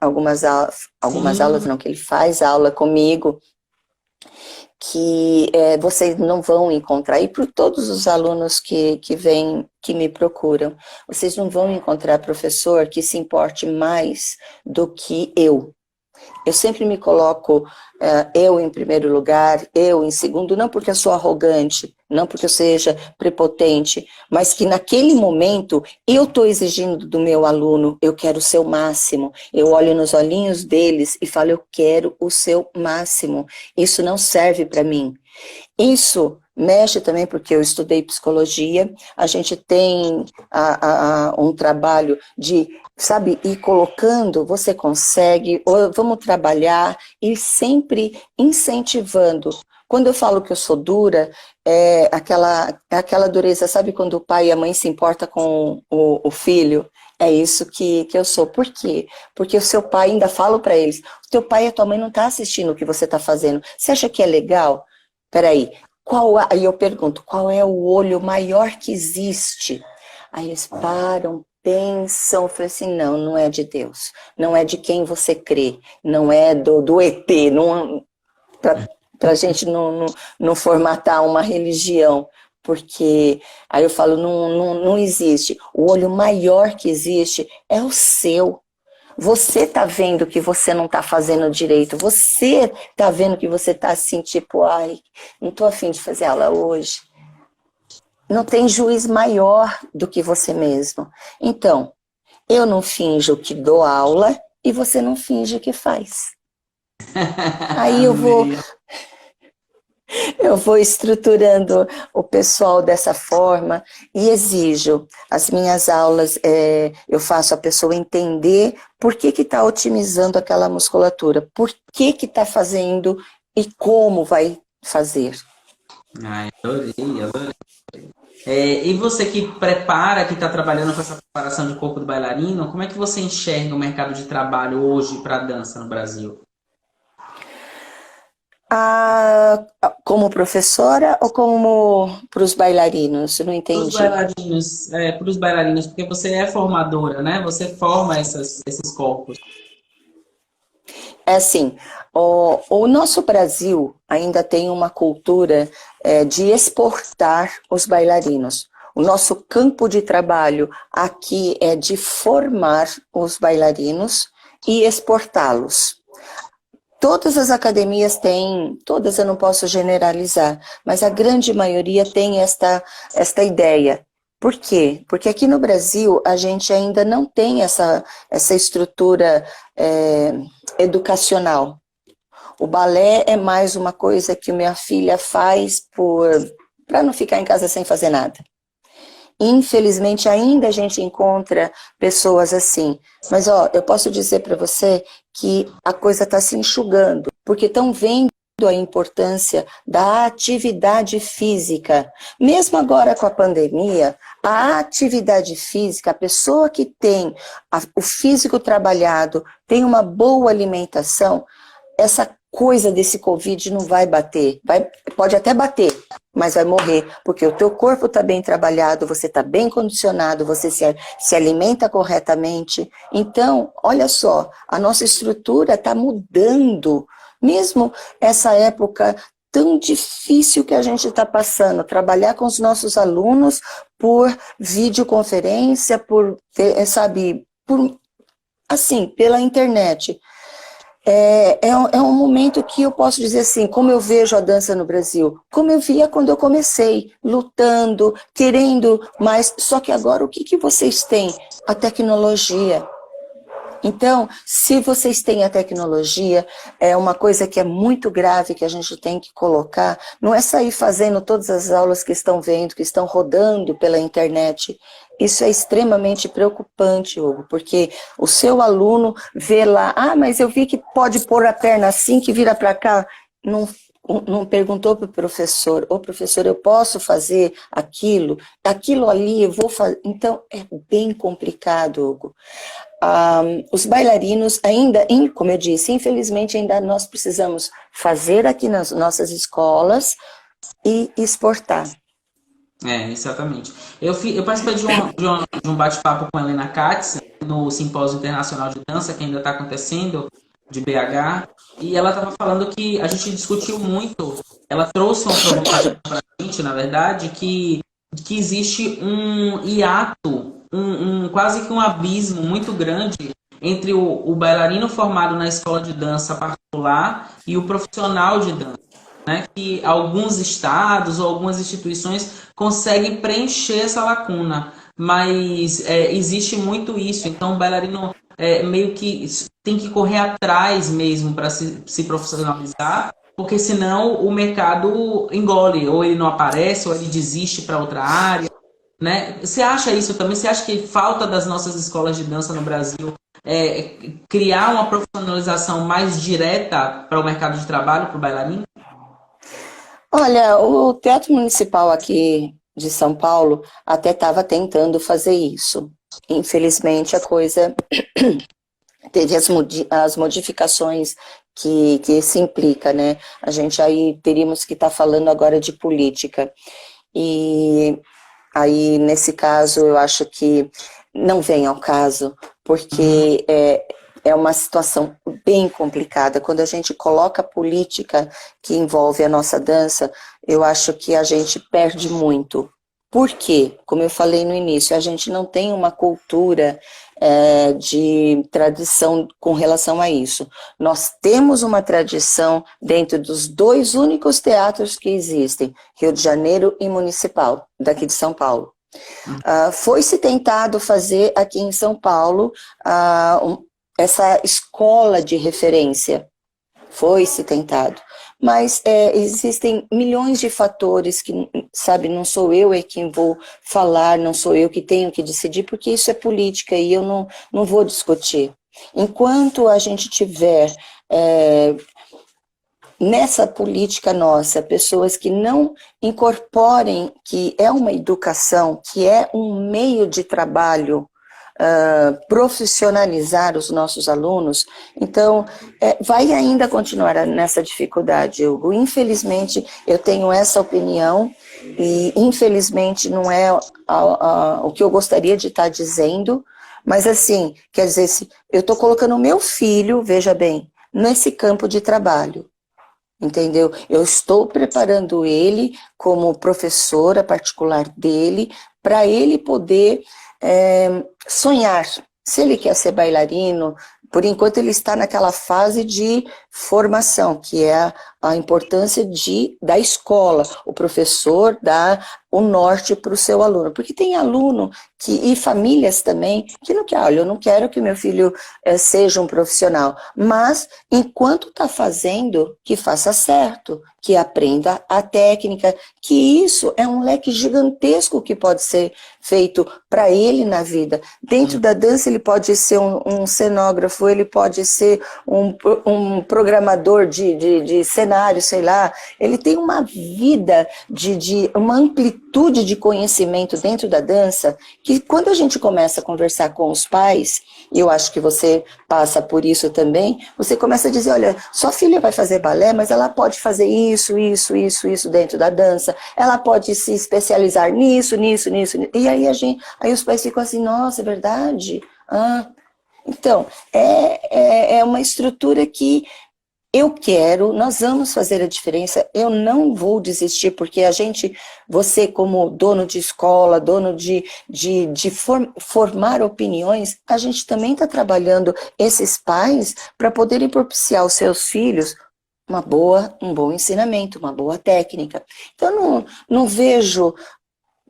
B: aulas, não, que ele faz aula comigo, que vocês não vão encontrar, e para todos os alunos que vêm, que me procuram, vocês não vão encontrar professor que se importe mais do que eu. Eu sempre me coloco eu em primeiro lugar, eu em segundo, não porque eu sou arrogante, não porque eu seja prepotente, mas que naquele momento eu estou exigindo do meu aluno, eu quero o seu máximo. Eu olho nos olhinhos deles e falo, eu quero o seu máximo. Isso não serve para mim. Isso mexe também porque eu estudei psicologia, a gente tem um trabalho de, sabe, ir colocando, você consegue, vamos trabalhar e sempre incentivando. Quando eu falo que eu sou dura, é aquela dureza, sabe quando o pai e a mãe se importam com o filho? É isso que eu sou. Por quê? Porque o seu pai, ainda falo para eles, o teu pai e a tua mãe não estão assistindo o que você está fazendo. Você acha que é legal? Peraí, aí eu pergunto, qual é o olho maior que existe? Aí eles param, pensam, falam assim, não é de Deus, não é de quem você crê, não é do ET, para a gente não formatar uma religião, porque aí eu falo, não existe, o olho maior que existe é o seu. Você está vendo que você não está fazendo direito, você está vendo que você está assim, tipo, ai, não estou afim de fazer aula hoje. Não tem juiz maior do que você mesmo. Então, eu não finjo que dou aula e você não finge que faz. Aí eu vou estruturando o pessoal dessa forma e exijo. As minhas aulas, eu faço a pessoa entender por que está otimizando aquela musculatura, por que está fazendo e como vai fazer.
A: Ai, adorei. E você que prepara, que está trabalhando com essa preparação de corpo do bailarino, como é que você enxerga o mercado de trabalho hoje para a dança no Brasil?
B: Como professora ou como para os bailarinos? Eu não entendi.
A: Para os bailarinos, porque você é formadora, né? Você forma esses corpos.
B: É assim, o nosso Brasil ainda tem uma cultura de exportar os bailarinos. O nosso campo de trabalho aqui é de formar os bailarinos e exportá-los. Todas as academias têm, todas eu não posso generalizar, mas a grande maioria tem esta ideia. Por quê? Porque aqui no Brasil a gente ainda não tem essa estrutura educacional. O balé é mais uma coisa que minha filha faz para não ficar em casa sem fazer nada. Infelizmente, ainda a gente encontra pessoas assim. Mas, eu posso dizer para você que a coisa está se enxugando, porque estão vendo a importância da atividade física. Mesmo agora com a pandemia, a atividade física, a pessoa que tem o físico trabalhado, tem uma boa alimentação, essa coisa desse Covid não vai bater. Pode até bater, mas vai morrer, porque o teu corpo está bem trabalhado, você está bem condicionado, você se alimenta corretamente. Então, olha só, a nossa estrutura está mudando Mesmo essa época tão difícil que a gente está passando, trabalhar com os nossos alunos por videoconferência, sabe, assim, pela internet. É um momento que eu posso dizer assim, como eu vejo a dança no Brasil, como eu via quando eu comecei, lutando, querendo mais, só que agora o que vocês têm? A tecnologia. Então, se vocês têm a tecnologia, é uma coisa que é muito grave que a gente tem que colocar, não é sair fazendo todas as aulas que estão vendo, que estão rodando pela internet. Isso é extremamente preocupante, Hugo, porque o seu aluno vê lá, mas eu vi que pode pôr a perna assim, que vira para cá, não perguntou para o professor, professor, eu posso fazer aquilo ali eu vou fazer. Então, é bem complicado, Hugo. Os bailarinos ainda, como eu disse, infelizmente ainda nós precisamos fazer aqui nas nossas escolas e exportar.
A: Exatamente. Eu participei de um bate-papo com a Helena Katz no Simpósio Internacional de Dança, que ainda está acontecendo, de BH, e ela estava falando que a gente discutiu muito, ela trouxe uma provocação para a gente, na verdade, que existe um hiato, quase que um abismo muito grande entre o bailarino formado na escola de dança particular e o profissional de dança, né? Que alguns estados ou algumas instituições conseguem preencher essa lacuna, mas existe muito isso. Então o bailarino meio que tem que correr atrás mesmo para se profissionalizar, porque senão o mercado engole, ou ele não aparece, ou ele desiste para outra área, né? Você acha isso também? Você acha que falta das nossas escolas de dança no Brasil criar uma profissionalização mais direta para o mercado de trabalho, para o bailarino?
B: Olha, o Teatro Municipal aqui de São Paulo até estava tentando fazer isso. Infelizmente, a coisa teve as modificações que isso implica, né? A gente aí teríamos que estar falando agora de política. E aí, nesse caso, eu acho que não vem ao caso, porque é uma situação bem complicada. Quando a gente coloca política que envolve a nossa dança, eu acho que a gente perde muito. Por quê? Como eu falei no início, a gente não tem uma cultura de tradição com relação a isso. Nós temos uma tradição dentro dos 2 únicos teatros que existem, Rio de Janeiro e Municipal, daqui de São Paulo. Foi-se tentado fazer aqui em São Paulo essa escola de referência, foi-se tentado. Mas existem milhões de fatores que, sabe, não sou eu quem vou falar, não sou eu que tenho que decidir, porque isso é política e eu não vou discutir. Enquanto a gente tiver nessa política nossa, pessoas que não incorporem que é uma educação, que é um meio de trabalho, profissionalizar os nossos alunos, então vai ainda continuar nessa dificuldade, Hugo. Infelizmente eu tenho essa opinião e infelizmente não é o que eu gostaria de estar dizendo, mas assim, quer dizer, se eu estou colocando o meu filho, veja bem, nesse campo de trabalho, entendeu? Eu estou preparando ele como professora particular dele, para ele poder sonhar. Se ele quer ser bailarino, por enquanto ele está naquela fase de formação, que é a importância da escola. O professor dá o norte para o seu aluno, porque tem aluno e famílias também que não quer, olha, eu não quero que meu filho seja um profissional, mas enquanto está fazendo, que faça certo, que aprenda a técnica, que isso é um leque gigantesco que pode ser feito para ele na vida. Dentro da dança ele pode ser um cenógrafo, ele pode ser um programador de cenário, sei lá, ele tem uma vida, uma amplitude de conhecimento dentro da dança, que quando a gente começa a conversar com os pais, e eu acho que você passa por isso também, você começa a dizer, olha, sua filha vai fazer balé, mas ela pode fazer isso dentro da dança, ela pode se especializar nisso, e aí os pais ficam assim, nossa, é verdade? Então, é uma estrutura que nós vamos fazer a diferença, eu não vou desistir, porque você como dono de escola, dono formar opiniões, a gente também está trabalhando esses pais para poderem propiciar aos seus filhos um bom ensinamento, uma boa técnica. Então, não vejo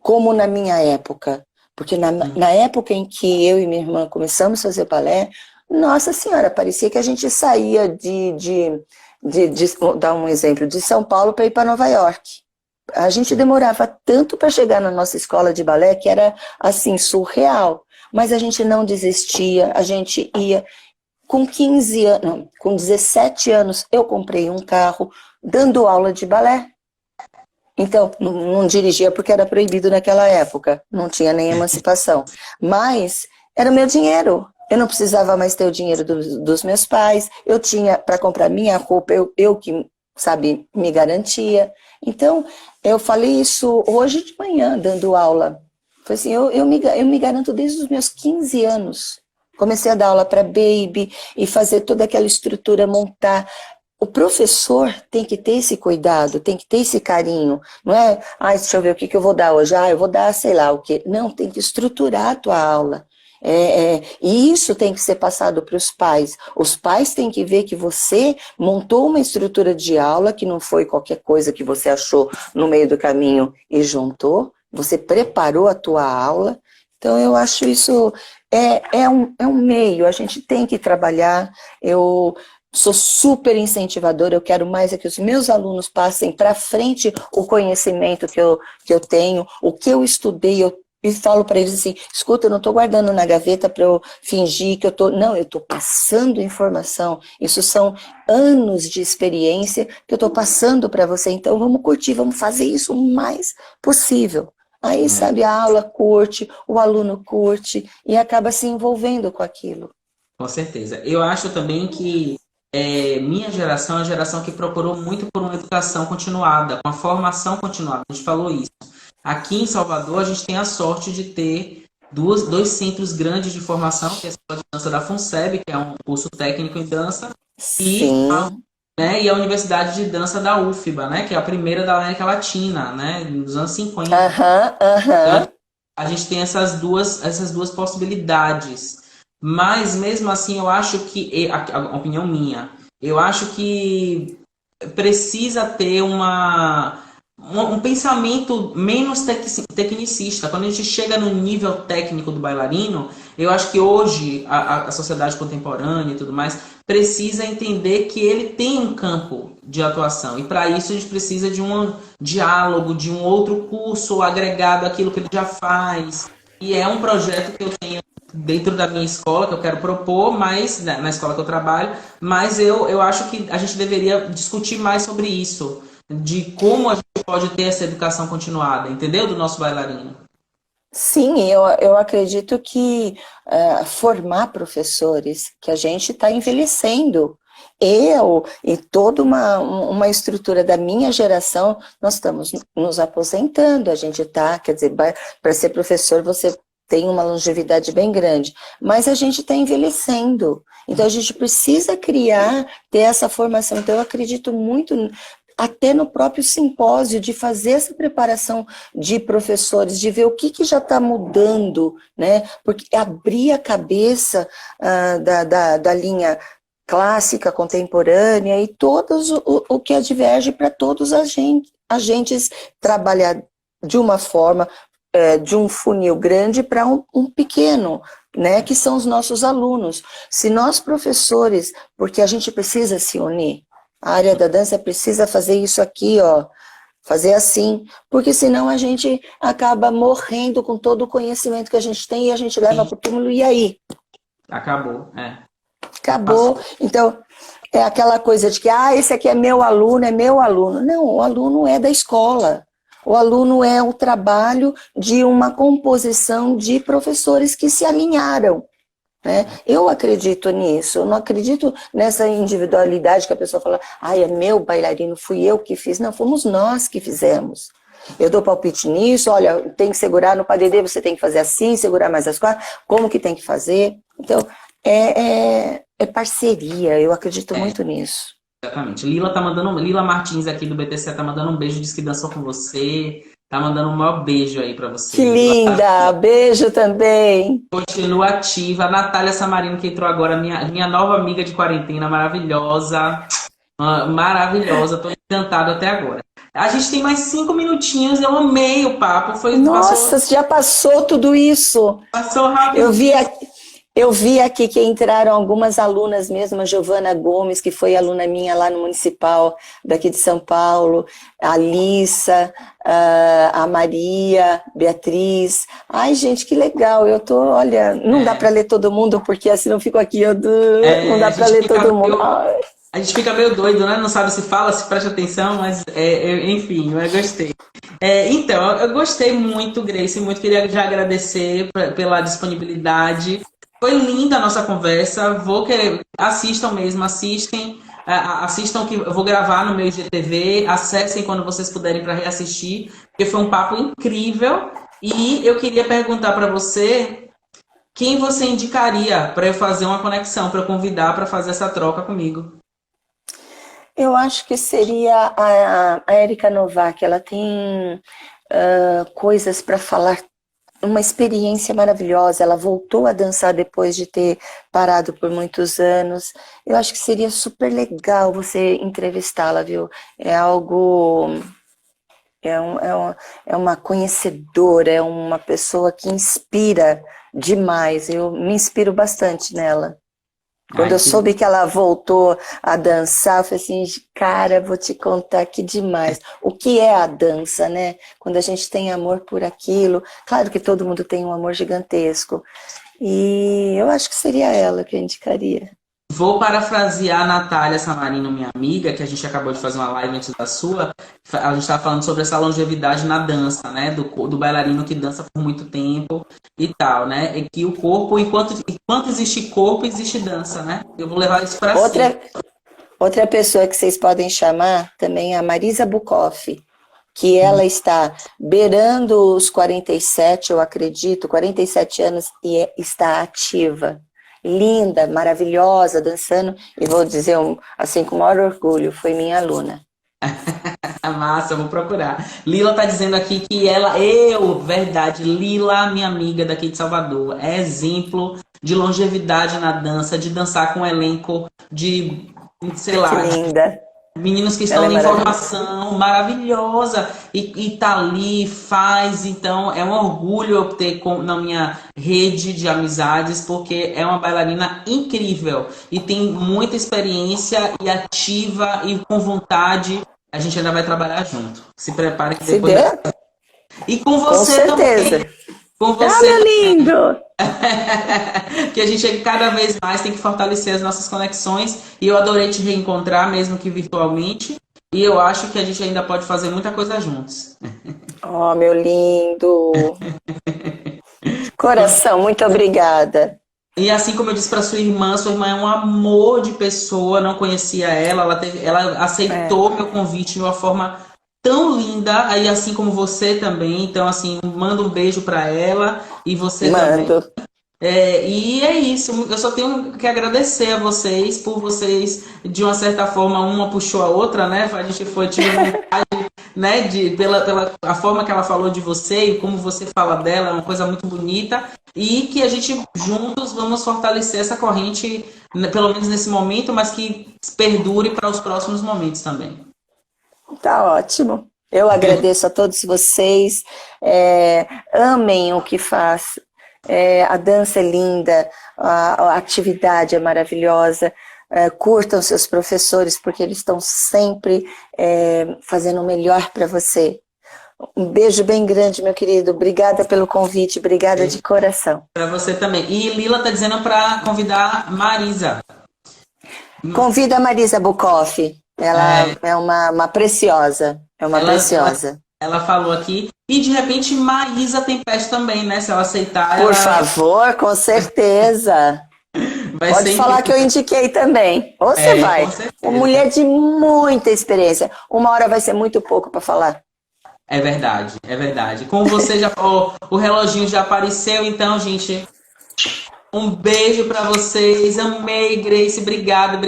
B: como na minha época, porque na época em que eu e minha irmã começamos a fazer balé, nossa senhora, parecia que a gente saía vou dar um exemplo, de São Paulo para ir para Nova York. A gente demorava tanto para chegar na nossa escola de balé que era assim, surreal. Mas a gente não desistia, a gente ia. Com 15 anos, não, com 17 anos, eu comprei um carro dando aula de balé. Então, não dirigia porque era proibido naquela época, não tinha nem emancipação. Mas era meu dinheiro. Eu não precisava mais ter o dinheiro dos meus pais, eu tinha para comprar minha roupa, eu que, sabe, me garantia. Então, eu falei isso hoje de manhã, dando aula. Falei assim, eu me garanto desde os meus 15 anos. Comecei a dar aula para baby e fazer toda aquela estrutura, montar. O professor tem que ter esse cuidado, tem que ter esse carinho. Não é, deixa eu ver o que eu vou dar hoje. Eu vou dar sei lá o quê. Não, tem que estruturar a tua aula. E isso tem que ser passado para os pais. Os pais têm que ver que você montou uma estrutura de aula, que não foi qualquer coisa que você achou no meio do caminho e juntou. Você preparou a tua aula. Então, eu acho isso é um meio, a gente tem que trabalhar. Eu sou super incentivadora, eu quero mais é que os meus alunos passem para frente o conhecimento que eu tenho, o que eu estudei, e falo para eles assim, escuta, eu não estou guardando na gaveta para eu fingir que não, eu estou passando informação, isso são anos de experiência que eu estou passando para você, então vamos curtir, vamos fazer isso o mais possível. Aí, sabe, a aula curte, o aluno curte e acaba se envolvendo com aquilo.
A: Com certeza. Eu acho também que minha geração é a geração que procurou muito por uma educação continuada, uma formação continuada. A gente falou isso. Aqui em Salvador, a gente tem a sorte de ter dois centros grandes de formação, que é a Escola de Dança da FUNSEB, que é um curso técnico em dança, e a Universidade de Dança da UFBA, né, que é a primeira da América Latina, né, nos anos 50. Então, a gente tem essas duas possibilidades. Mas, mesmo assim, eu acho que, a opinião minha, eu acho que precisa ter um pensamento menos tecnicista. Quando a gente chega no nível técnico do bailarino, eu acho que hoje a sociedade contemporânea e tudo mais precisa entender que ele tem um campo de atuação. E para isso a gente precisa de um diálogo, de um outro curso agregado àquilo que ele já faz. E é um projeto que eu tenho dentro da minha escola, que eu quero propor, mas na escola que eu trabalho, mas eu acho que a gente deveria discutir mais sobre isso, de como a gente pode ter essa educação continuada, entendeu? Do nosso bailarino.
B: Sim, eu acredito que formar professores, que a gente está envelhecendo. Eu e toda uma estrutura da minha geração, nós estamos nos aposentando, a gente está, quer dizer, para ser professor você tem uma longevidade bem grande, mas a gente está envelhecendo, então a gente precisa ter essa formação. Então eu acredito muito até no próprio simpósio, de fazer essa preparação de professores, de ver o que já está mudando, né? Porque abrir a cabeça da linha clássica, contemporânea e todos o que adverge para todos a gente trabalhar de uma forma, de um funil grande para um pequeno, né, que são os nossos alunos. Se nós professores, porque a gente precisa se unir, a área da dança precisa fazer isso aqui, fazer assim, porque senão a gente acaba morrendo com todo o conhecimento que a gente tem e a gente leva para o túmulo, e aí?
A: Acabou,
B: Acabou. Então, é aquela coisa de que, esse aqui é meu aluno, é meu aluno. Não, o aluno é da escola. O aluno é o trabalho de uma composição de professores que se alinharam. Né? Eu acredito nisso, eu não acredito nessa individualidade que a pessoa fala, é meu bailarino, fui eu que fiz. Não, fomos nós que fizemos. Eu dou palpite nisso, olha, tem que segurar no padedê, você tem que fazer assim, segurar mais as quatro, como que tem que fazer? Então, é parceria, eu acredito muito nisso.
A: Exatamente. Lila Martins aqui do BTC tá mandando um beijo, diz que dançou com você. Tá mandando um maior beijo aí pra você.
B: Que linda! Beijo também.
A: Continua ativa. A Natália Samarino, que entrou agora, minha nova amiga de quarentena, maravilhosa. Maravilhosa, tô encantado até agora. A gente tem mais 5 minutinhos, eu amei o papo.
B: Nossa, já passou tudo isso.
A: Passou rápido.
B: Eu vi aqui que entraram algumas alunas mesmo, a Giovana Gomes, que foi aluna minha lá no Municipal daqui de São Paulo, a Alissa, a Maria, Beatriz. Ai, gente, que legal. Eu tô, olha, não dá para ler todo mundo, porque assim eu fico aqui, não dá para ler todo mundo.
A: A gente fica meio doido, né? Não sabe se fala, se presta atenção, mas enfim, eu gostei. Então, eu gostei muito, Grace, muito queria já agradecer pela disponibilidade. Foi linda a nossa conversa. Assistam que eu vou gravar no meu IGTV, acessem quando vocês puderem para reassistir, porque foi um papo incrível. E eu queria perguntar para você quem você indicaria para eu fazer uma conexão, para eu convidar para fazer essa troca comigo.
B: Eu acho que seria a Érica Novak. Ela tem coisas para falar, uma experiência maravilhosa. Ela voltou a dançar depois de ter parado por muitos anos. Eu acho que seria super legal você entrevistá-la, viu? É algo... É uma conhecedora, é uma pessoa que inspira demais. Eu me inspiro bastante nela. Quando eu soube que ela voltou a dançar, eu falei assim, cara, vou te contar que demais. O que é a dança, né? Quando a gente tem amor por aquilo, claro que todo mundo tem um amor gigantesco. E eu acho que seria ela que eu indicaria.
A: Vou parafrasear a Natália Samarino, minha amiga, que a gente acabou de fazer uma live antes da sua. A gente estava falando sobre essa longevidade na dança, né? Do bailarino que dança por muito tempo e tal, né? E que o corpo, enquanto existe corpo, existe dança, né? Eu vou levar isso para cima.
B: Outra pessoa que vocês podem chamar também é a Marisa Bukoff, que ela está beirando os 47, eu acredito, 47 anos e está ativa. Linda, maravilhosa, dançando, e vou dizer assim com o maior orgulho, foi minha aluna.
A: Massa, eu vou procurar. Lila tá dizendo aqui que verdade, Lila, minha amiga daqui de Salvador, é exemplo de longevidade na dança, de dançar com um elenco de, sei lá,
B: que linda.
A: Meninos que estão em formação maravilhosa e tá ali, faz. Então é um orgulho eu ter na minha rede de amizades, porque é uma bailarina incrível e tem muita experiência e ativa e com vontade. A gente ainda vai trabalhar junto. Se prepare que depois... E com você também. Com você.
B: Ah, lindo!
A: Que a gente cada vez mais tem que fortalecer as nossas conexões. E eu adorei te reencontrar, mesmo que virtualmente. E eu acho que a gente ainda pode fazer muita coisa juntos.
B: Oh, meu lindo! Coração, muito obrigada.
A: E assim como eu disse para sua irmã é um amor de pessoa. Não conhecia ela aceitou meu convite de uma forma tão linda, aí assim como você também. Então, assim, manda um beijo para ela e você também. E é isso, eu só tenho que agradecer a vocês, por vocês, de uma certa forma, uma puxou a outra, né? A gente tive vontade, né? Pela a forma que ela falou de você e como você fala dela, é uma coisa muito bonita. E que a gente juntos vamos fortalecer essa corrente, pelo menos nesse momento, mas que perdure para os próximos momentos também.
B: Tá ótimo. Eu agradeço a todos vocês. Amem o que faz. A dança é linda, a atividade é maravilhosa. Curtam seus professores, porque eles estão sempre fazendo o melhor para você. Um beijo bem grande, meu querido. Obrigada pelo convite, obrigada de coração.
A: Para você também. E Lila tá dizendo para convidar Marisa.
B: Convida a Marisa Bukoff. Ela é uma preciosa. É uma preciosa.
A: Ela falou aqui. E de repente Maísa Tempeste também, né? Se ela aceitar.
B: Por favor, com certeza. Pode falar que eu indiquei também. Você vai. Uma mulher de muita experiência. Uma hora vai ser muito pouco para falar.
A: É verdade, é verdade. Com você já o reloginho já apareceu, então, gente. Um beijo para vocês. Amei, Grace. Obrigado.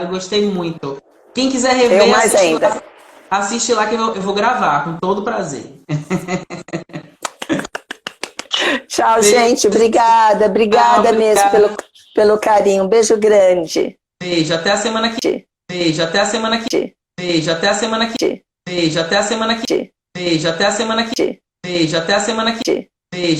A: Gostei muito. Quem quiser
B: Eu
A: rever,
B: mais ainda.
A: assiste lá que eu vou gravar, com todo prazer.
B: Tchau,
A: Beijo,
B: gente. Obrigada. Obrigada mesmo
A: obrigado.
B: pelo carinho. Um beijo grande.
A: Beijo, até a semana que. Beijo, até a semana que. Beijo, até a semana que. Beijo, até a semana que. Beijo, até a semana que. Beijo, até a semana que. Beijo.